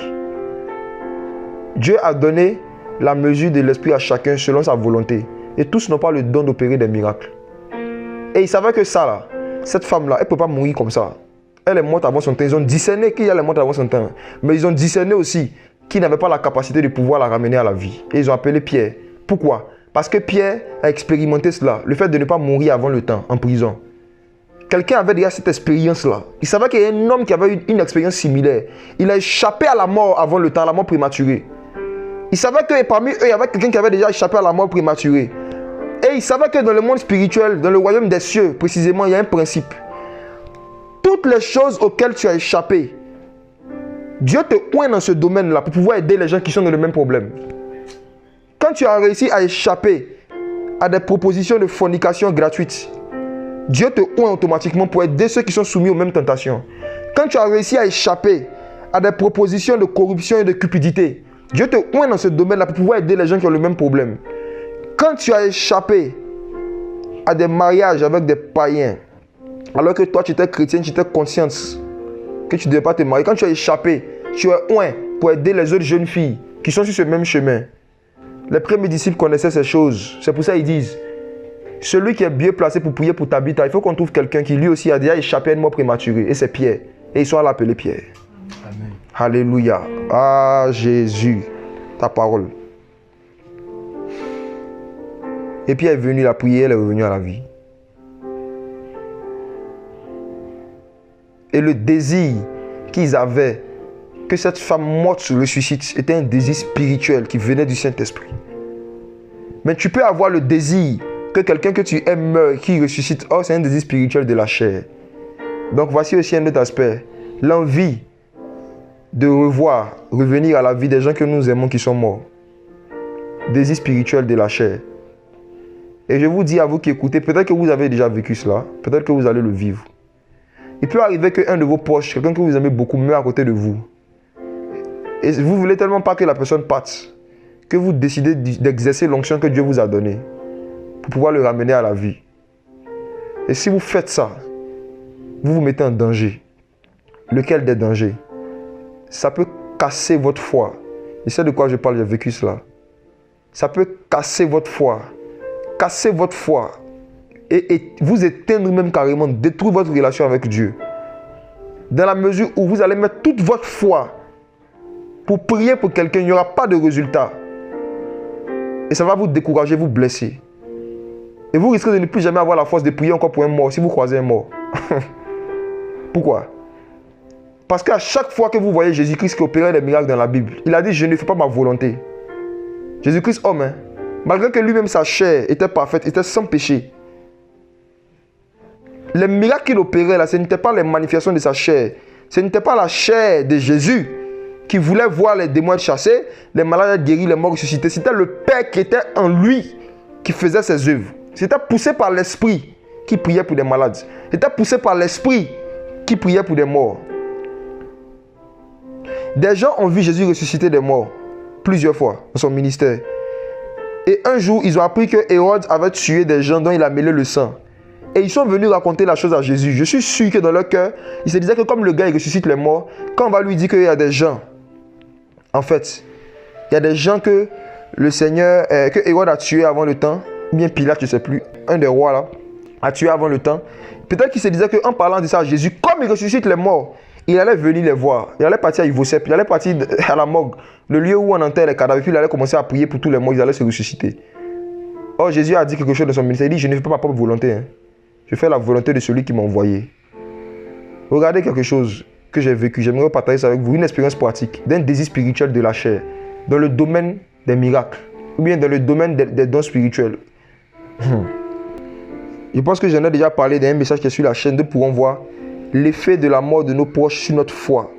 Dieu a donné la mesure de l'Esprit à chacun selon sa volonté. Et tous n'ont pas le don d'opérer des miracles. Et ils savaient que ça, là, cette femme-là, elle ne peut pas mourir comme ça. Elle est morte avant son temps. Ils ont discerné qu'il y a les mortes avant son temps. Mais ils ont discerné aussi qu'il n'avait pas la capacité de pouvoir la ramener à la vie. Et ils ont appelé Pierre. Pourquoi? Parce que Pierre a expérimenté cela. Le fait de ne pas mourir avant le temps, en prison. Quelqu'un avait déjà cette expérience-là. Il savait qu'il y a un homme qui avait eu une expérience similaire. Il a échappé à la mort avant le temps, à la mort prématurée. Il savait que parmi eux, il y avait quelqu'un qui avait déjà échappé à la mort prématurée. Et il savait que dans le monde spirituel, dans le royaume des cieux, précisément, il y a un principe. Toutes les choses auxquelles tu as échappé, Dieu te oint dans ce domaine-là pour pouvoir aider les gens qui sont dans le même problème. Quand tu as réussi à échapper à des propositions de fornication gratuites, Dieu te oint automatiquement pour aider ceux qui sont soumis aux mêmes tentations. Quand tu as réussi à échapper à des propositions de corruption et de cupidité, Dieu te oint dans ce domaine-là pour pouvoir aider les gens qui ont le même problème. Quand tu as échappé à des mariages avec des païens, alors que toi tu étais chrétien, tu étais consciente que tu ne devais pas te marier, quand tu as échappé, tu es oint pour aider les autres jeunes filles qui sont sur ce même chemin. Les premiers disciples connaissaient ces choses. C'est pour ça qu'ils disent, celui qui est bien placé pour prier pour Tabitha, il faut qu'on trouve quelqu'un qui lui aussi a déjà échappé à une mort prématurée. Et c'est Pierre. Et ils sont allés l'appeler Pierre. Amen. Alléluia. Ah Jésus, ta parole. Et Pierre est venu la prier, elle est revenue à la vie. Et le désir qu'ils avaient que cette femme morte ressuscite était un désir spirituel qui venait du Saint-Esprit. Mais tu peux avoir le désir que quelqu'un que tu aimes meurt, qui ressuscite. Oh, c'est un désir spirituel de la chair. Donc voici aussi un autre aspect. L'envie de revenir à la vie des gens que nous aimons qui sont morts. Désir spirituel de la chair. Et je vous dis à vous qui écoutez, peut-être que vous avez déjà vécu cela, peut-être que vous allez le vivre. Il peut arriver qu'un de vos proches, quelqu'un que vous aimez beaucoup, meurt à côté de vous. Et vous ne voulez tellement pas que la personne parte, que vous décidez d'exercer l'onction que Dieu vous a donnée pour pouvoir le ramener à la vie. Et si vous faites ça, vous vous mettez en danger. Lequel des dangers? Ça peut casser votre foi. Et c'est de quoi je parle, j'ai vécu cela. Ça peut casser votre foi. Casser votre foi. Et vous éteindre même carrément, détruire votre relation avec Dieu. Dans la mesure où vous allez mettre toute votre foi pour prier pour quelqu'un, il n'y aura pas de résultat. Et ça va vous décourager, vous blesser. Et vous risquez de ne plus jamais avoir la force de prier encore pour un mort si vous croisez un mort. Pourquoi? Parce qu'à chaque fois que vous voyez Jésus-Christ qui opérait des miracles dans la Bible, il a dit, je ne fais pas ma volonté. Jésus-Christ, homme, hein, malgré que lui-même sa chair était parfaite, était sans péché. Les miracles qu'il opérait là, ce n'étaient pas les manifestations de sa chair. Ce n'était pas la chair de Jésus qui voulait voir les démons chassés, les malades guéris, les morts ressuscités. C'était le Père qui était en lui qui faisait ses œuvres. C'était poussé par l'Esprit qui priait pour des malades. C'était poussé par l'esprit qui priait pour des morts. Des gens ont vu Jésus ressusciter des morts plusieurs fois dans son ministère. Et un jour, ils ont appris que Hérode avait tué des gens dont il a mêlé le sang. Et ils sont venus raconter la chose à Jésus. Je suis sûr que dans leur cœur, ils se disaient que comme le gars il ressuscite les morts, quand on va lui dire qu'il y a des gens, en fait, il y a des gens que le Seigneur, que Hérode a tué avant le temps, ou bien Pilate, je ne sais plus, un des rois là, a tué avant le temps. Peut-être qu'il se disait qu'en parlant de ça à Jésus, comme il ressuscite les morts, il allait venir les voir. Il allait partir à Ivosep, il allait partir à la morgue, le lieu où on enterre les cadavres, puis il allait commencer à prier pour tous les morts, ils allaient se ressusciter. Or, Jésus a dit quelque chose dans son ministère. Il dit, je ne fais pas ma propre volonté. Hein. Je fais la volonté de celui qui m'a envoyé. Regardez quelque chose que j'ai vécu. J'aimerais partager ça avec vous. Une expérience pratique d'un désir spirituel de la chair. Dans le domaine des miracles. Ou bien dans le domaine des dons spirituels. Je pense que j'en ai déjà parlé d'un message qui est sur la chaîne. Nous pourrons voir l'effet de la mort de nos proches sur notre foi.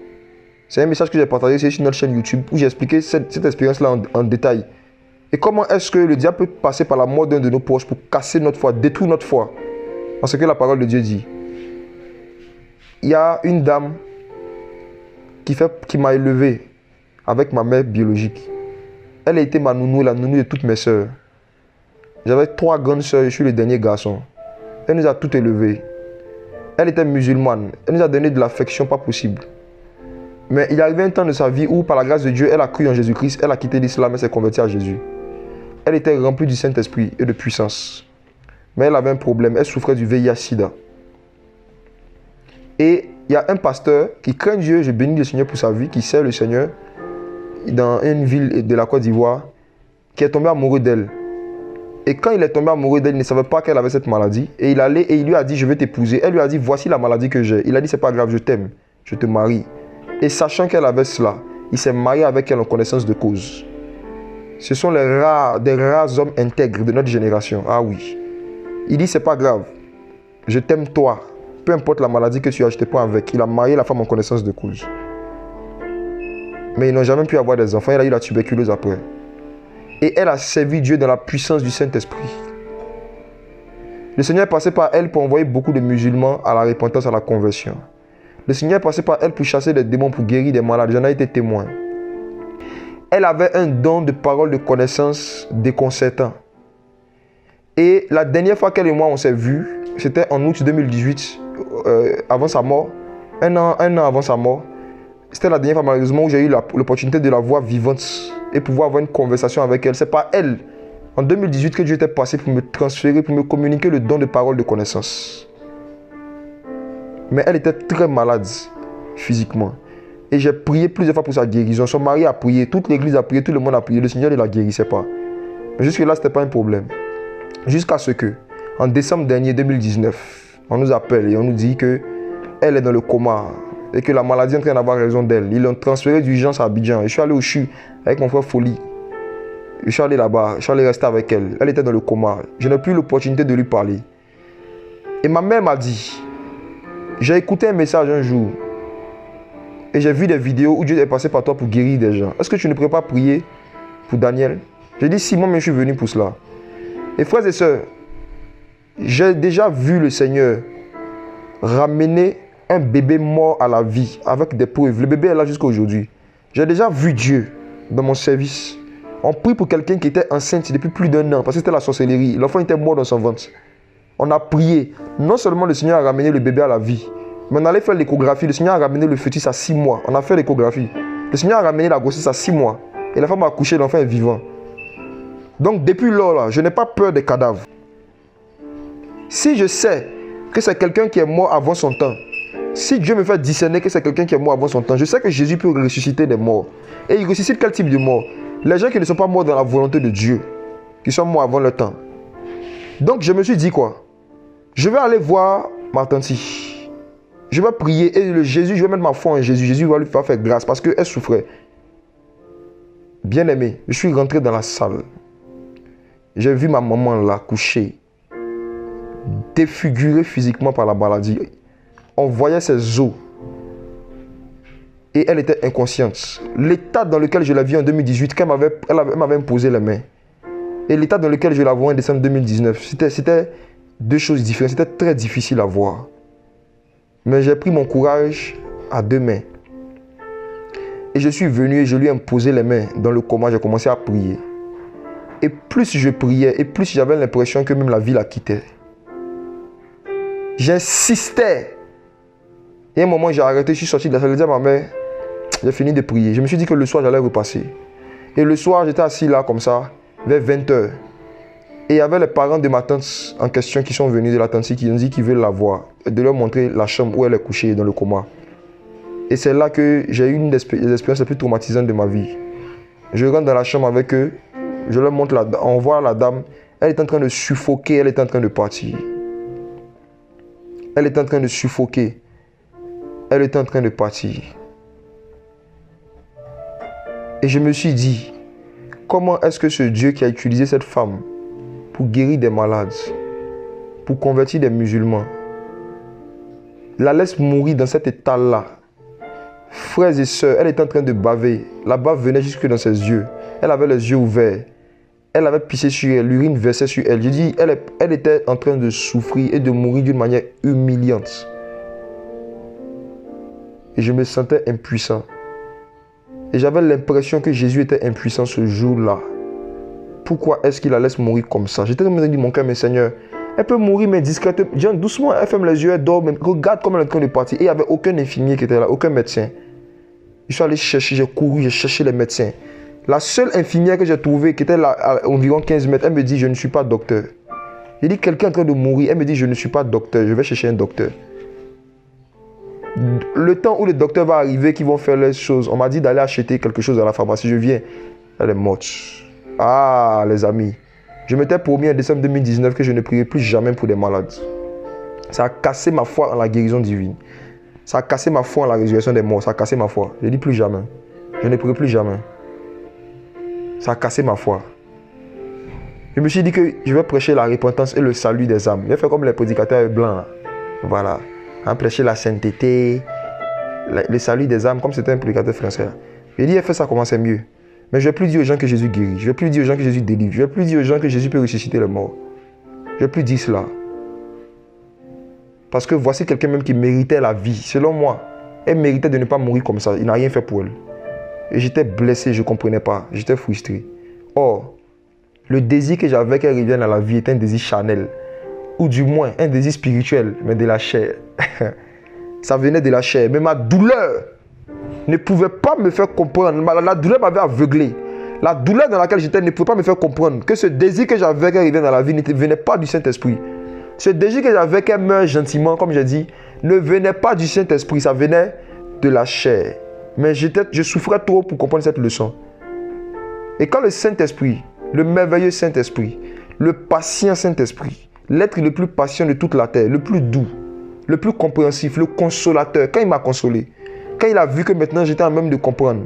C'est un message que j'ai partagé sur notre chaîne YouTube où j'ai expliqué cette expérience-là en détail. Et comment est-ce que le diable peut passer par la mort d'un de nos proches pour casser notre foi, détruire notre foi. Parce que la parole de Dieu dit. Il y a une dame qui m'a élevé avec ma mère biologique. Elle a été ma nounou, la nounou de toutes mes sœurs. J'avais 3 grandes sœurs, je suis le dernier garçon. Elle nous a toutes élevés. Elle était musulmane. Elle nous a donné de l'affection pas possible. Mais il est arrivé un temps de sa vie où, par la grâce de Dieu, elle a cru en Jésus-Christ, elle a quitté l'islam et s'est convertie à Jésus. Elle était remplie du Saint-Esprit et de puissance. Mais elle avait un problème, elle souffrait du VIH-Sida. Et il y a un pasteur qui craint Dieu, je bénis le Seigneur pour sa vie, qui sert le Seigneur dans une ville de la Côte d'Ivoire, qui est tombé amoureux d'elle. Et quand il est tombé amoureux d'elle, il ne savait pas qu'elle avait cette maladie. Et il allait et il lui a dit, je vais t'épouser. Elle lui a dit, voici la maladie que j'ai. Il a dit, c'est pas grave, je t'aime, je te marie. Et sachant qu'elle avait cela, il s'est marié avec elle en connaissance de cause. Ce sont des rares hommes intègres de notre génération. Ah oui. Il dit, c'est pas grave, je t'aime toi. Peu importe la maladie que tu as, je te prends avec. Il a marié la femme en connaissance de cause. Mais ils n'ont jamais pu avoir des enfants. Elle a eu la tuberculose après. Et elle a servi Dieu dans la puissance du Saint-Esprit. Le Seigneur est passé par elle pour envoyer beaucoup de musulmans à la repentance, à la conversion. Le Seigneur est passé par elle pour chasser des démons, pour guérir des malades. J'en ai été témoin. Elle avait un don de parole, de connaissance déconcertant. Et la dernière fois qu'elle et moi on s'est vus, c'était en août 2018, avant sa mort, un an avant sa mort. C'était la dernière fois malheureusement où j'ai eu l'opportunité de la voir vivante et pouvoir avoir une conversation avec elle. C'est pas elle, en 2018, que Dieu était passé pour me transférer, pour me communiquer le don de parole de connaissance. Mais elle était très malade physiquement. Et j'ai prié plusieurs fois pour sa guérison. Son mari a prié, toute l'église a prié, tout le monde a prié. Le Seigneur ne la guérissait pas. Mais jusque-là, ce n'était pas un problème. Jusqu'à ce que, en décembre dernier 2019, on nous appelle et on nous dit qu'elle est dans le coma et que la maladie est en train d'avoir raison d'elle. Ils l'ont transférée d'urgence à Abidjan. Et je suis allé au CHU avec mon frère Folie. Je suis allé là-bas, je suis allé rester avec elle. Elle était dans le coma. Je n'ai plus l'opportunité de lui parler. Et ma mère m'a dit, j'ai écouté un message un jour et j'ai vu des vidéos où Dieu est passé par toi pour guérir des gens. Est-ce que tu ne pourrais pas prier pour Daniel? J'ai dit, si, moi, je suis venu pour cela. Et frères et sœurs, j'ai déjà vu le Seigneur ramener un bébé mort à la vie avec des preuves. Le bébé est là jusqu'à aujourd'hui. J'ai déjà vu Dieu dans mon service. On prie pour quelqu'un qui était enceinte depuis plus d'1 an parce que c'était la sorcellerie. L'enfant était mort dans son ventre. On a prié. Non seulement le Seigneur a ramené le bébé à la vie, mais on allait faire l'échographie. Le Seigneur a ramené le fœtus à 6 mois. On a fait l'échographie. Le Seigneur a ramené la grossesse à 6 mois. Et la femme a accouché, l'enfant est vivant. Donc depuis lors, là, je n'ai pas peur des cadavres. Si je sais que c'est quelqu'un qui est mort avant son temps, si Dieu me fait discerner que c'est quelqu'un qui est mort avant son temps, je sais que Jésus peut ressusciter des morts. Et il ressuscite quel type de mort? Les gens qui ne sont pas morts dans la volonté de Dieu, qui sont morts avant leur temps. Donc je me suis dit quoi? Je vais aller voir ma tante. Je vais prier et Jésus, je vais mettre ma foi en Jésus. Jésus va lui faire grâce parce qu'elle souffrait. Bien aimé, je suis rentré dans la salle. J'ai vu ma maman là, couchée, défigurée physiquement par la maladie. On voyait ses os. Et elle était inconsciente. L'état dans lequel je la vis en 2018, quand elle m'avait imposé les mains. Et l'état dans lequel je la vois en décembre 2019, c'était deux choses différentes. C'était très difficile à voir. Mais j'ai pris mon courage à deux mains. Et je suis venu et je lui ai imposé les mains dans le coma. J'ai commencé à prier. Et plus je priais, et plus j'avais l'impression que même la vie la quittait. J'insistais. Et à un moment, j'ai arrêté, je suis sorti de la salle, j'ai dit à ma mère, j'ai fini de prier. Je me suis dit que le soir, j'allais repasser. Et le soir, j'étais assis là, comme ça, vers 20h. Et il y avait les parents de ma tante en question qui sont venus de la tante qui ont dit qu'ils veulent la voir. Et de leur montrer la chambre où elle est couchée dans le coma. Et c'est là que j'ai eu une des expériences les plus traumatisantes de ma vie. Je rentre dans la chambre avec eux. Je leur montre, on voit la dame. Elle est en train de suffoquer, elle est en train de partir. Elle est en train de suffoquer. Elle est en train de partir. Et je me suis dit, comment est-ce que ce Dieu qui a utilisé cette femme pour guérir des malades, pour convertir des musulmans, la laisse mourir dans cet état-là? Frères et sœurs, elle est en train de baver. La bave venait jusque dans ses yeux. Elle avait les yeux ouverts. Elle avait pissé sur elle, l'urine versait sur elle. Je dis, elle était en train de souffrir et de mourir d'une manière humiliante. Et je me sentais impuissant. Et j'avais l'impression que Jésus était impuissant ce jour-là. Pourquoi est-ce qu'il la laisse mourir comme ça? J'étais en train de dire, mon cœur, mais Seigneur, elle peut mourir, mais discrètement. Jean, doucement, elle ferme les yeux, elle dort. Mais regarde comment elle est en train de partir. Et il n'y avait aucun infirmier qui était là, aucun médecin. Je suis allé chercher, j'ai couru, j'ai cherché les médecins. La seule infirmière que j'ai trouvée, qui était là à environ 15 mètres, elle me dit, je ne suis pas docteur. J'ai dit, quelqu'un est en train de mourir. Elle me dit, je ne suis pas docteur, je vais chercher un docteur. Le temps où le docteur va arriver, qui vont faire les choses, on m'a dit d'aller acheter quelque chose à la pharmacie. Je viens, elle est morte. Ah, les amis. Je m'étais promis en décembre 2019 que je ne prierai plus jamais pour des malades. Ça a cassé ma foi en la guérison divine. Ça a cassé ma foi en la résurrection des morts. Ça a cassé ma foi. Je dis plus jamais. Je ne prierai plus jamais. Ça a cassé ma foi. Je me suis dit que je vais prêcher la repentance et le salut des âmes. Je vais faire comme les prédicateurs blancs. Là. Voilà. Prêcher la sainteté, le salut des âmes, comme c'était un prédicateur français. J'ai dit, fait ça comment c'est mieux. Mais je ne vais plus dire aux gens que Jésus guérit. Je ne vais plus dire aux gens que Jésus délivre. Je ne vais plus dire aux gens que Jésus peut ressusciter les morts. Je ne vais plus dire cela. Parce que voici quelqu'un même qui méritait la vie. Selon moi, elle méritait de ne pas mourir comme ça. Il n'a rien fait pour elle. Et j'étais blessé, je ne comprenais pas. J'étais frustré. Or, le désir que j'avais qu'elle revienne à la vie était un désir charnel. Ou du moins, un désir spirituel, mais de la chair. Ça venait de la chair. Mais ma douleur ne pouvait pas me faire comprendre. La douleur m'avait aveuglé. La douleur dans laquelle j'étais ne pouvait pas me faire comprendre que ce désir que j'avais qu'elle revienne dans la vie ne venait pas du Saint-Esprit. Ce désir que j'avais qu'elle meure gentiment, comme j'ai dit, ne venait pas du Saint-Esprit. Ça venait de la chair. Mais je souffrais trop pour comprendre cette leçon. Et quand le Saint-Esprit, le merveilleux Saint-Esprit, le patient Saint-Esprit, l'être le plus patient de toute la terre, le plus doux, le plus compréhensif, le consolateur, quand il m'a consolé, quand il a vu que maintenant j'étais en même de comprendre,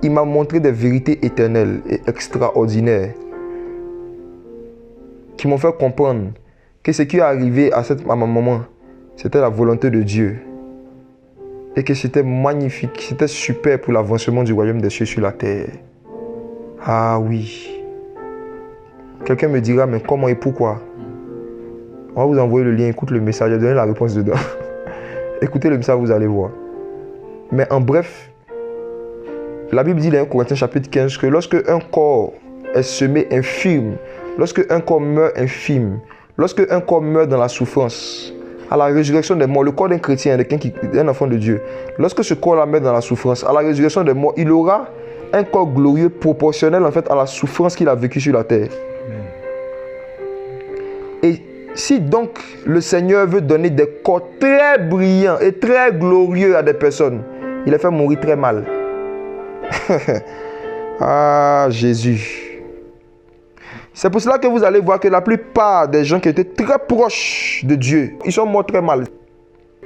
il m'a montré des vérités éternelles et extraordinaires qui m'ont fait comprendre que ce qui est arrivé à ma maman, c'était la volonté de Dieu. Et que c'était magnifique, c'était super pour l'avancement du royaume des cieux sur la terre. Ah oui. Quelqu'un me dira, mais comment et pourquoi? On va vous envoyer le lien, écoute le message, je vais donner la réponse dedans. Écoutez le message, vous allez voir. Mais en bref, la Bible dit dans 1 Corinthiens chapitre 15 que lorsque un corps est semé infirme, lorsque un corps meurt infirme, lorsque un corps meurt dans la souffrance, à la résurrection des morts, le corps d'un chrétien, d'un enfant de Dieu, lorsque ce corps-là meurt dans la souffrance, à la résurrection des morts, il aura un corps glorieux proportionnel en fait à la souffrance qu'il a vécue sur la terre. Et si donc le Seigneur veut donner des corps très brillants et très glorieux à des personnes, il les fait mourir très mal. Ah, Jésus. C'est pour cela que vous allez voir que la plupart des gens qui étaient très proches de Dieu, ils sont morts très mal.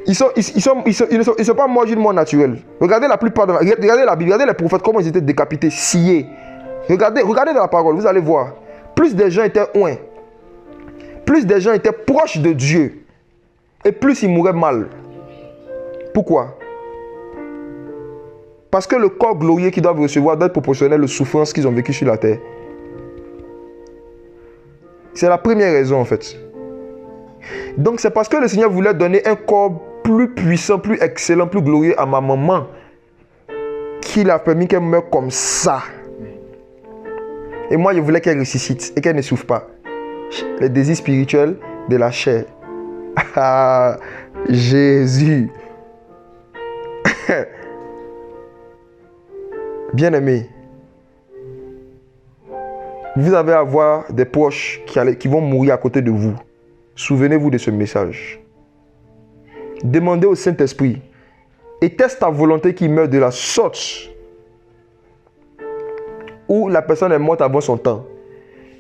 Ils ne sont pas morts d'une mort naturelle. Regardez la plupart, regardez la Bible, regardez les prophètes, comment ils étaient décapités, sciés. Regardez dans la parole, vous allez voir. Plus des gens étaient oints, plus des gens étaient proches de Dieu, et plus ils mouraient mal. Pourquoi? Parce que le corps glorieux qu'ils doivent recevoir doit être proportionnel aux souffrances qu'ils ont vécues sur la terre. C'est la première raison en fait. Donc c'est parce que le Seigneur voulait donner un corps plus puissant, plus excellent, plus glorieux à ma maman qu'il a permis qu'elle meure comme ça. Et moi je voulais qu'elle ressuscite et qu'elle ne souffre pas. Les désirs spirituels de la chair. Ah, Jésus. Bien-aimé, vous allez avoir des proches qui vont mourir à côté de vous. Souvenez-vous de ce message. Demandez au Saint-Esprit, était-ce ta volonté qu'il meure de la sorte ou la personne est morte avant son temps?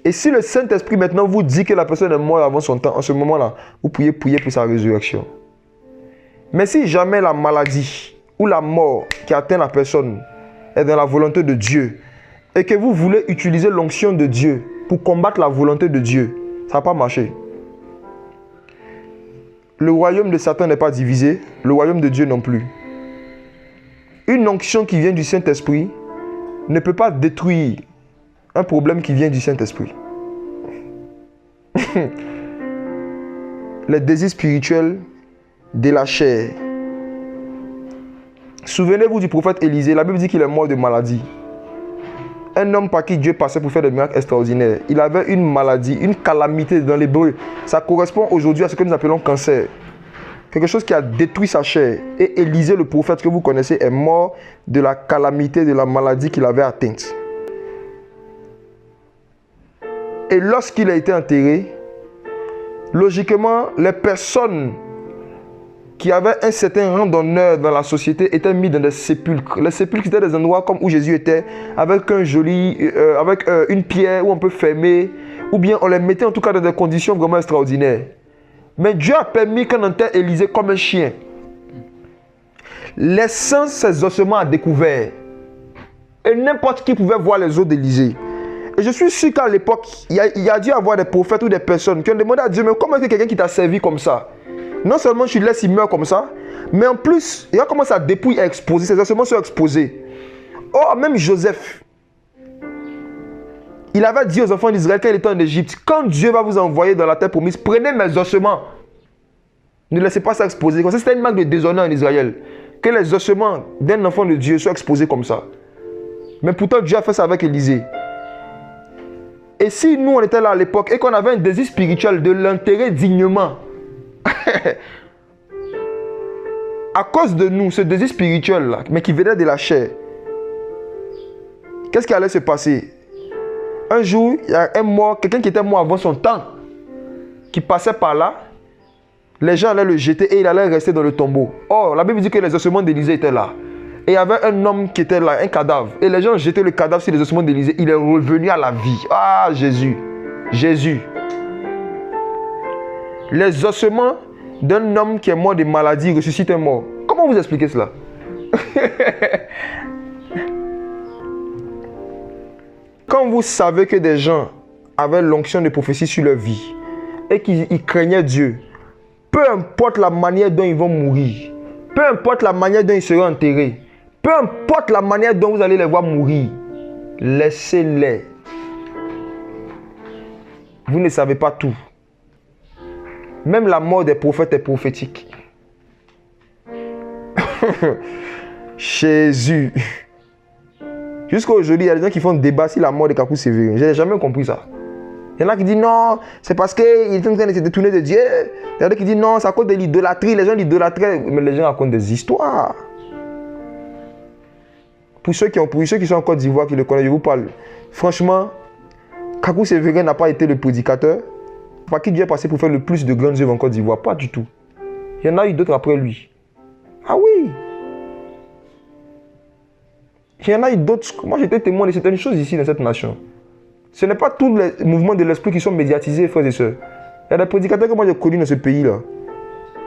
Et si le Saint-Esprit maintenant vous dit que la personne est morte avant son temps, en ce moment-là, vous pouvez prier pour sa résurrection. Mais si jamais la maladie ou la mort qui atteint la personne est dans la volonté de Dieu et que vous voulez utiliser l'onction de Dieu pour combattre la volonté de Dieu, ça ne va pas marcher. Le royaume de Satan n'est pas divisé, le royaume de Dieu non plus. Une onction qui vient du Saint-Esprit ne peut pas détruire un problème qui vient du Saint-Esprit. Les désirs spirituels de la chair. Souvenez-vous du prophète Élisée. La Bible dit qu'il est mort de maladie. Un homme par qui Dieu passait pour faire des miracles extraordinaires. Il avait une maladie, une calamité dans l'hébreu. Ça correspond aujourd'hui à ce que nous appelons cancer. Quelque chose qui a détruit sa chair. Et Élisée, le prophète que vous connaissez, est mort de la calamité, de la maladie qu'il avait atteinte. Et lorsqu'il a été enterré, logiquement, les personnes qui avaient un certain rang d'honneur dans la société étaient mises dans des sépulcres. Les sépulcres étaient des endroits comme où Jésus était, avec une pierre où on peut fermer, ou bien on les mettait en tout cas dans des conditions vraiment extraordinaires. Mais Dieu a permis qu'on enterre Élisée comme un chien, laissant ses ossements à découvert. Et n'importe qui pouvait voir les os d'Élisée. Et je suis sûr qu'à l'époque, il y a dû avoir des prophètes ou des personnes qui ont demandé à Dieu, mais comment est-ce que quelqu'un qui t'a servi comme ça? Non seulement tu laisses il meurt comme ça, mais en plus, il a commencé sa dépouille à exposer, ses ossements sont exposés. Oh, même Joseph, il avait dit aux enfants d'Israël quand il était en Égypte, quand Dieu va vous envoyer dans la terre promise, prenez mes ossements. Ne laissez pas ça exposer. Comme ça, c'était une marque de déshonneur en Israël. Que les ossements d'un enfant de Dieu soient exposés comme ça. Mais pourtant, Dieu a fait ça avec Élisée. Et si nous, on était là à l'époque et qu'on avait un désir spirituel de l'enterrer dignement, à cause de nous, ce désir spirituel-là, mais qui venait de la chair, qu'est-ce qui allait se passer? Un jour, il y a quelqu'un qui était mort avant son temps, qui passait par là, les gens allaient le jeter et il allait rester dans le tombeau. Or, la Bible dit que les ossements d'Élisée étaient là. Et il y avait un homme qui était là, un cadavre. Et les gens jetaient le cadavre sur les ossements d'Élisée. Il est revenu à la vie. Ah, Jésus. Jésus. Les ossements d'un homme qui est mort de maladie ressuscitent un mort. Comment vous expliquez cela? Quand vous savez que des gens avaient l'onction de prophétie sur leur vie et qu'ils craignaient Dieu, peu importe la manière dont ils vont mourir, peu importe la manière dont ils seront enterrés, peu importe la manière dont vous allez les voir mourir, laissez-les. Vous ne savez pas tout. Même la mort des prophètes est prophétique. Jésus. Jusqu'à aujourd'hui, il y a des gens qui font débat sur la mort de Kakou Sévérin. Je n'ai jamais compris ça. Il y en a qui disent non, c'est parce qu'il est en train de se détourner de Dieu. Il y en a qui disent non, c'est à cause de l'idolâtrie. Les gens l'idolâtraient, mais les gens racontent des histoires. Pour ceux qui sont en Côte d'Ivoire, qui le connaissent, je vous parle. Franchement, Kakou Sévérin n'a pas été le prédicateur par qui Dieu est passé pour faire le plus de grandes œuvres en Côte d'Ivoire. Pas du tout. Il y en a eu d'autres après lui. Ah oui. Il y en a eu d'autres. Moi, j'étais témoin de certaines choses ici dans cette nation. Ce n'est pas tous les mouvements de l'esprit qui sont médiatisés, frères et sœurs. Il y a des prédicateurs que moi j'ai connus dans ce pays-là.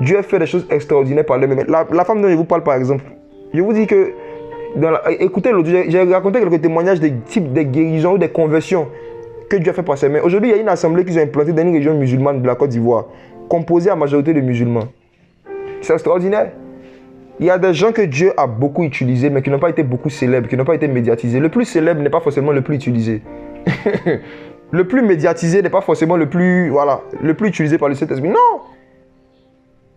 Dieu a fait des choses extraordinaires par eux-mêmes. La femme dont je vous parle, par exemple, je vous dis que, écoutez, j'ai raconté quelques témoignages des types de guérisons ou des conversions que Dieu a fait par ses mains. Aujourd'hui, il y a une assemblée qu'ils ont implantée dans une région musulmane de la Côte d'Ivoire, composée à majorité de musulmans. C'est extraordinaire. Il y a des gens que Dieu a beaucoup utilisés, mais qui n'ont pas été beaucoup célèbres, qui n'ont pas été médiatisés. Le plus célèbre n'est pas forcément le plus utilisé. Le plus médiatisé n'est pas forcément le plus utilisé par le Saint-Esprit. Non.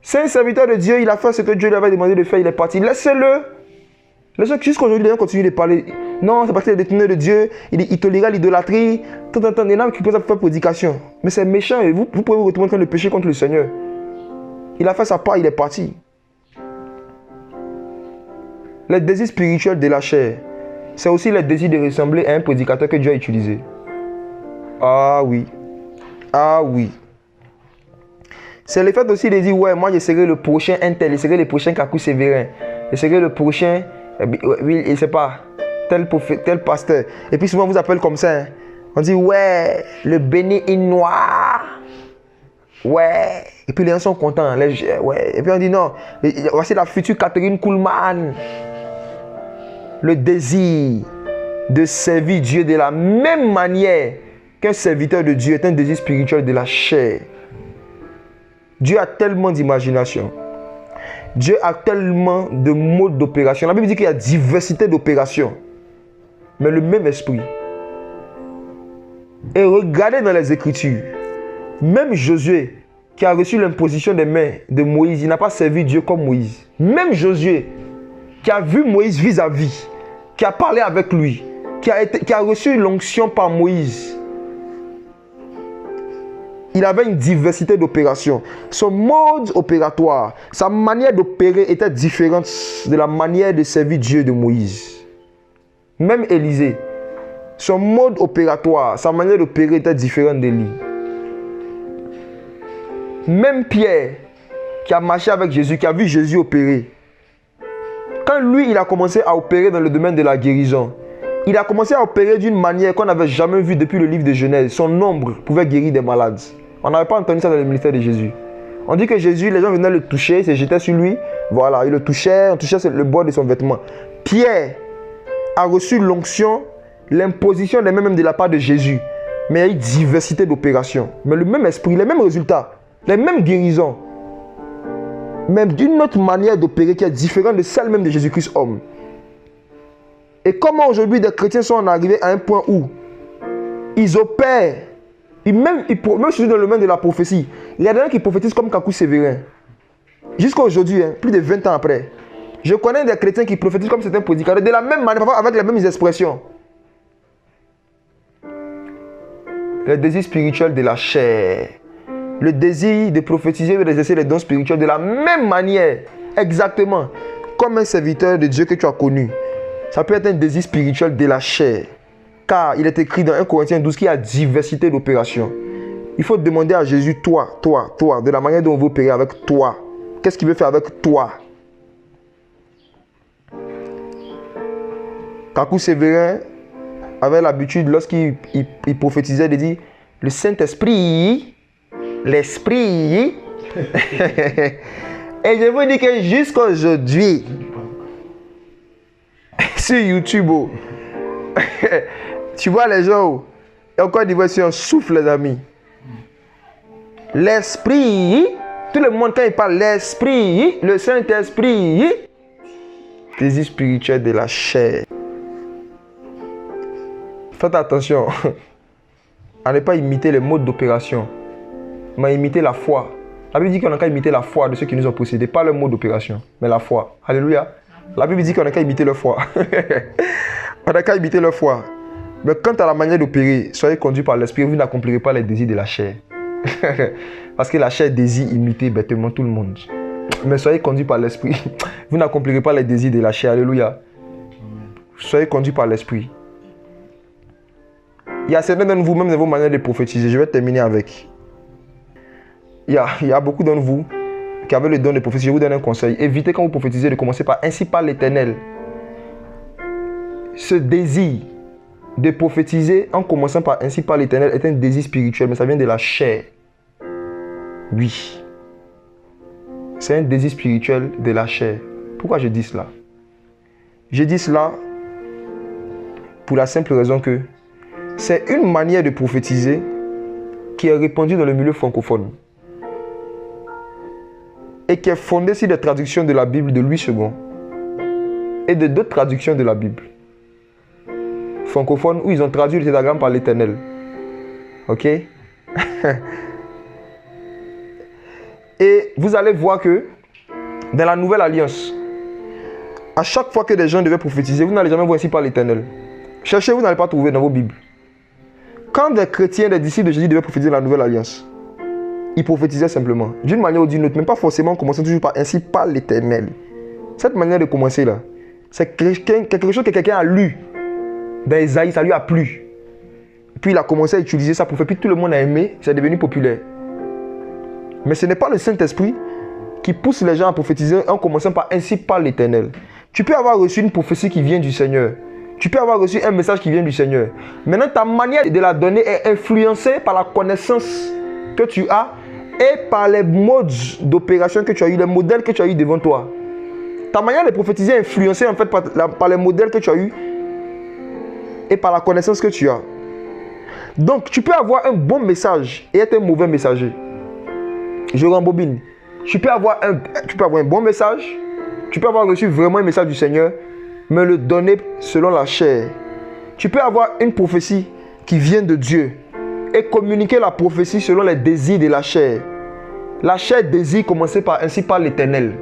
C'est un serviteur de Dieu, il a fait ce que Dieu lui avait demandé de faire, il est parti. Laissez-le. Laissez-le. Jusqu'à aujourd'hui, les gens continuent de parler. Non, c'est parce qu'il est détourné de Dieu, il tolère l'idolâtrie. Il y en a qui peuvent faire prédication. Mais c'est méchant et vous pouvez vous retrouver en train de pécher contre le Seigneur. Il a fait sa part, il est parti. Les désirs spirituels de la chair, c'est aussi le désir de ressembler à un prédicateur que Dieu a utilisé. Ah oui. Ah oui. C'est le fait aussi de dire, ouais, moi je serai le prochain Intel, je serai le prochain Kakou Sévérin, je serai le prochain, oui, je ne sais pas, tel prophète, tel pasteur. Et puis souvent on vous appelle comme ça. Hein. On dit, ouais, le béni est noir. Ouais. Et puis les gens sont contents. Ouais. Et puis on dit, non, voici la future Catherine Kuhlman. Le désir de servir Dieu de la même manière qu'un serviteur de Dieu est un désir spirituel de la chair. Dieu a tellement d'imagination. Dieu a tellement de modes d'opération. La Bible dit qu'il y a diversité d'opérations. Mais le même esprit. Et regardez dans les Écritures. Même Josué, qui a reçu l'imposition des mains de Moïse, il n'a pas servi Dieu comme Moïse. Même Josué, qui a vu Moïse vis-à-vis, qui a parlé avec lui, qui a reçu l'onction par Moïse. Il avait une diversité d'opérations. Son mode opératoire, sa manière d'opérer était différente de la manière de servir Dieu de Moïse. Même Élisée, son mode opératoire, sa manière d'opérer était différente d'Élie. Même Pierre, qui a marché avec Jésus, qui a vu Jésus opérer. Quand lui, il a commencé à opérer dans le domaine de la guérison, il a commencé à opérer d'une manière qu'on n'avait jamais vue depuis le livre de Genèse. Son ombre pouvait guérir des malades. On n'avait pas entendu ça dans le ministère de Jésus. On dit que Jésus, les gens venaient le toucher, se jetaient sur lui. Voilà, ils le touchaient, on touchait le bord de son vêtement. Pierre a reçu l'onction, l'imposition des mains même de la part de Jésus. Mais il y a eu diversité d'opérations. Mais le même esprit, les mêmes résultats, les mêmes guérisons. Même d'une autre manière d'opérer qui est différente de celle même de Jésus-Christ homme. Et comment aujourd'hui des chrétiens sont arrivés à un point où ils opèrent, même dans le domaine de la prophétie, il y a des gens qui prophétisent comme Kakou Sévérin. Jusqu'à aujourd'hui, plus de 20 ans après, je connais des chrétiens qui prophétisent comme certains prédicateurs, de la même manière, avec les mêmes expressions. Le désir spirituel de la chair. Le désir de prophétiser et d'exercer les dons spirituels de la même manière, exactement, comme un serviteur de Dieu que tu as connu. Ça peut être un désir spirituel de la chair. Car il est écrit dans 1 Corinthiens 12 qu'il y a diversité d'opérations. Il faut demander à Jésus, toi, de la manière dont on veut opérer avec toi. Qu'est-ce qu'il veut faire avec toi? Kakou Sévérin avait l'habitude, lorsqu'il prophétisait, de dire, le Saint-Esprit... L'esprit. Et je vous dis que jusqu'à aujourd'hui, sur YouTube, tu vois les gens, et encore des fois, c'est un souffle, les amis. L'esprit, tout le monde, quand il parle l'esprit, le Saint-Esprit, désir spirituel de la chair. Faites attention à ne pas imiter les modes d'opération. Mais imiter la foi. La Bible dit qu'on n'a qu'à imiter la foi de ceux qui nous ont possédés. Pas le mode d'opération, mais la foi. Alléluia. La Bible dit qu'on n'a qu'à imiter leur foi. On n'a qu'à imiter leur foi. Mais quant à la manière d'opérer, soyez conduits par l'esprit, vous n'accomplirez pas les désirs de la chair. Parce que la chair désire imiter bêtement tout le monde. Mais soyez conduits par l'esprit, vous n'accomplirez pas les désirs de la chair. Alléluia. Soyez conduits par l'esprit. Il y a certains d'entre vous, même dans vos manières de prophétiser. Je vais terminer avec. Il y a beaucoup d'entre vous qui avez le don de prophétie. Je vous donne un conseil. Évitez quand vous prophétisez de commencer par ainsi par l'Éternel. Ce désir de prophétiser en commençant par ainsi par l'Éternel est un désir spirituel, mais ça vient de la chair. Oui. C'est un désir spirituel de la chair. Pourquoi je dis cela? Je dis cela pour la simple raison que c'est une manière de prophétiser qui est répandue dans le milieu francophone et qui est fondée sur des traductions de la Bible de Louis II et de d'autres traductions de la Bible francophones où ils ont traduit le tétragramme par l'Éternel. Ok? Et vous allez voir que dans la nouvelle alliance, à chaque fois que des gens devaient prophétiser, vous n'allez jamais voir ainsi par l'Éternel. Cherchez, vous n'allez pas trouver dans vos Bibles. Quand des chrétiens, des disciples de Jésus devaient prophétiser dans la nouvelle alliance, ils prophétisaient simplement, d'une manière ou d'une autre, même pas forcément en commençant toujours par ainsi par l'Éternel. Cette manière de commencer là, c'est quelque chose que quelqu'un a lu dans Isaïe, ça lui a plu. Puis il a commencé à utiliser ça pour faire, puis tout le monde a aimé, c'est devenu populaire. Mais ce n'est pas le Saint-Esprit qui pousse les gens à prophétiser en commençant par ainsi par l'Éternel. Tu peux avoir reçu une prophétie qui vient du Seigneur. Tu peux avoir reçu un message qui vient du Seigneur. Maintenant, ta manière de la donner est influencée par la connaissance que tu as et par les modes d'opération que tu as eu, les modèles que tu as eu devant toi. Ta manière de prophétiser est influencée en fait par les modèles que tu as eu et par la connaissance que tu as. Donc, tu peux avoir un bon message et être un mauvais messager. Je rembobine. Tu peux avoir un bon message, tu peux avoir reçu vraiment un message du Seigneur, mais le donner selon la chair. Tu peux avoir une prophétie qui vient de Dieu et communiquer la prophétie selon les désirs de la chair. La chair désire commencer ainsi par l'Éternel.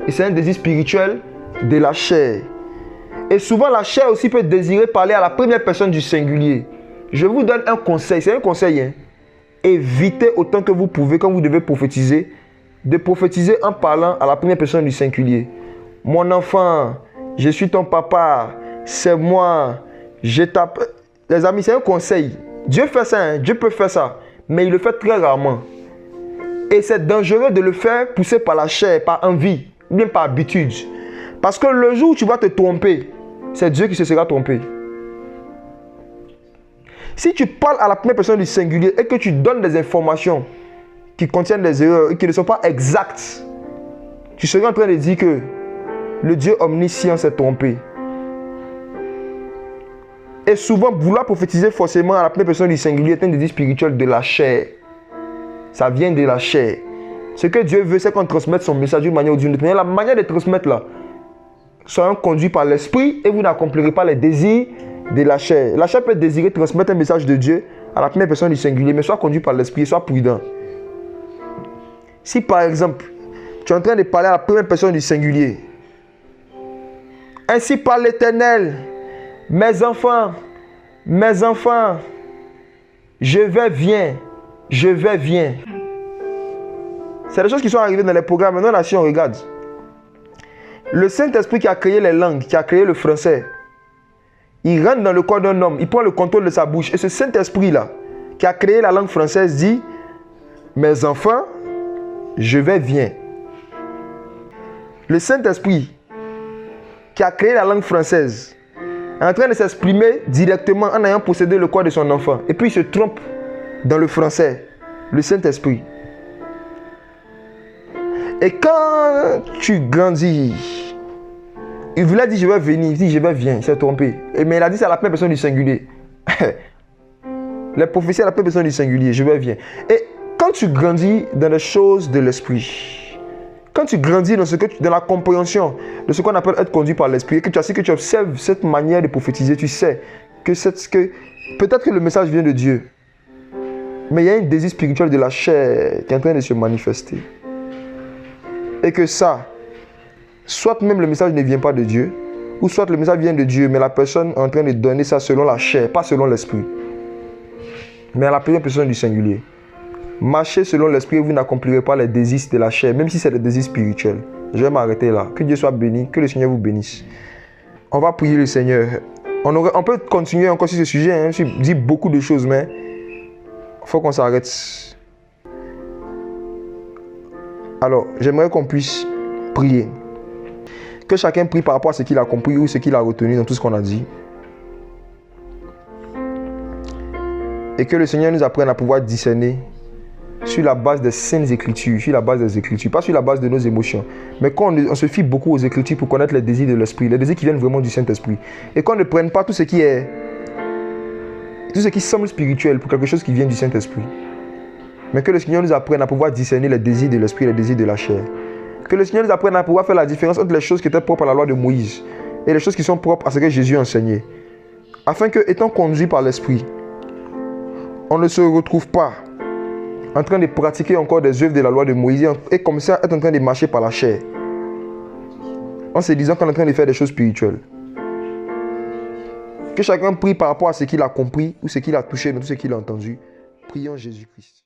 Et c'est un désir spirituel de la chair. Et souvent, la chair aussi peut désirer parler à la première personne du singulier. Je vous donne un conseil, c'est un conseil. Hein? Évitez autant que vous pouvez, quand vous devez prophétiser, de prophétiser en parlant à la première personne du singulier. Mon enfant, je suis ton papa, c'est moi, je t'appelle. Les amis, c'est un conseil. Dieu fait ça, hein? Dieu peut faire ça, mais il le fait très rarement. Et c'est dangereux de le faire poussé par la chair, par envie, ou bien par habitude. Parce que le jour où tu vas te tromper, c'est Dieu qui se sera trompé. Si tu parles à la première personne du singulier et que tu donnes des informations qui contiennent des erreurs et qui ne sont pas exactes, tu seras en train de dire que le Dieu omniscient s'est trompé. Et souvent, vouloir prophétiser forcément à la première personne du singulier est un désir spirituel de la chair. Ça vient de la chair. Ce que Dieu veut, c'est qu'on transmette son message d'une manière ou d'une autre. Mais la manière de transmettre là, soyons conduits par l'esprit et vous n'accomplirez pas les désirs de la chair. La chair peut désirer transmettre un message de Dieu à la première personne du singulier, mais sois conduit par l'esprit, sois prudent. Si par exemple, tu es en train de parler à la première personne du singulier, ainsi parle l'Éternel, mes enfants, je vais, viens. C'est des choses qui sont arrivées dans les programmes. Maintenant, là, si on regarde, le Saint-Esprit qui a créé les langues, qui a créé le français, il rentre dans le corps d'un homme, il prend le contrôle de sa bouche. Et ce Saint-Esprit-là, qui a créé la langue française, dit, mes enfants, je vais, viens. Le Saint-Esprit, qui a créé la langue française, est en train de s'exprimer directement en ayant possédé le corps de son enfant. Et puis il se trompe dans le français, le Saint-Esprit. Et quand tu grandis, il voulait dire je vais venir, il dit je vais venir, il s'est trompé. Mais il a dit c'est à la première personne du singulier. Les prophéties à la première personne du singulier, je vais venir. Et quand tu grandis dans les choses de l'esprit, quand tu grandis dans la compréhension de ce qu'on appelle être conduit par l'esprit, et que tu observes cette manière de prophétiser, tu sais que peut-être que le message vient de Dieu, mais il y a un désir spirituel de la chair qui est en train de se manifester. Et que ça, soit même le message ne vient pas de Dieu, ou soit le message vient de Dieu, mais la personne est en train de donner ça selon la chair, pas selon l'esprit, mais à la première personne du singulier. Marchez selon l'esprit et vous n'accomplirez pas les désirs de la chair, même si c'est des désirs spirituels. Je vais m'arrêter là. Que Dieu soit béni, que le Seigneur vous bénisse. On va prier le Seigneur. On peut continuer encore sur ce sujet. Hein. Je dis beaucoup de choses, mais il faut qu'on s'arrête. Alors, j'aimerais qu'on puisse prier. Que chacun prie par rapport à ce qu'il a compris ou ce qu'il a retenu dans tout ce qu'on a dit. Et que le Seigneur nous apprenne à pouvoir discerner sur la base des saintes écritures, sur la base des écritures, pas sur la base de nos émotions. Mais quand on se fie beaucoup aux écritures pour connaître les désirs de l'esprit, les désirs qui viennent vraiment du Saint-Esprit. Et qu'on ne prenne pas tout ce qui semble spirituel pour quelque chose qui vient du Saint-Esprit. Mais que le Seigneur nous apprenne à pouvoir discerner les désirs de l'esprit et les désirs de la chair. Que le Seigneur nous apprenne à pouvoir faire la différence entre les choses qui étaient propres à la loi de Moïse et les choses qui sont propres à ce que Jésus a enseigné. Afin que, étant conduits par l'esprit, on ne se retrouve pas en train de pratiquer encore des œuvres de la loi de Moïse et comme ça être en train de marcher par la chair, en se disant qu'on est en train de faire des choses spirituelles. Que chacun prie par rapport à ce qu'il a compris ou ce qu'il a touché, ou ce qu'il a entendu. Prions Jésus-Christ.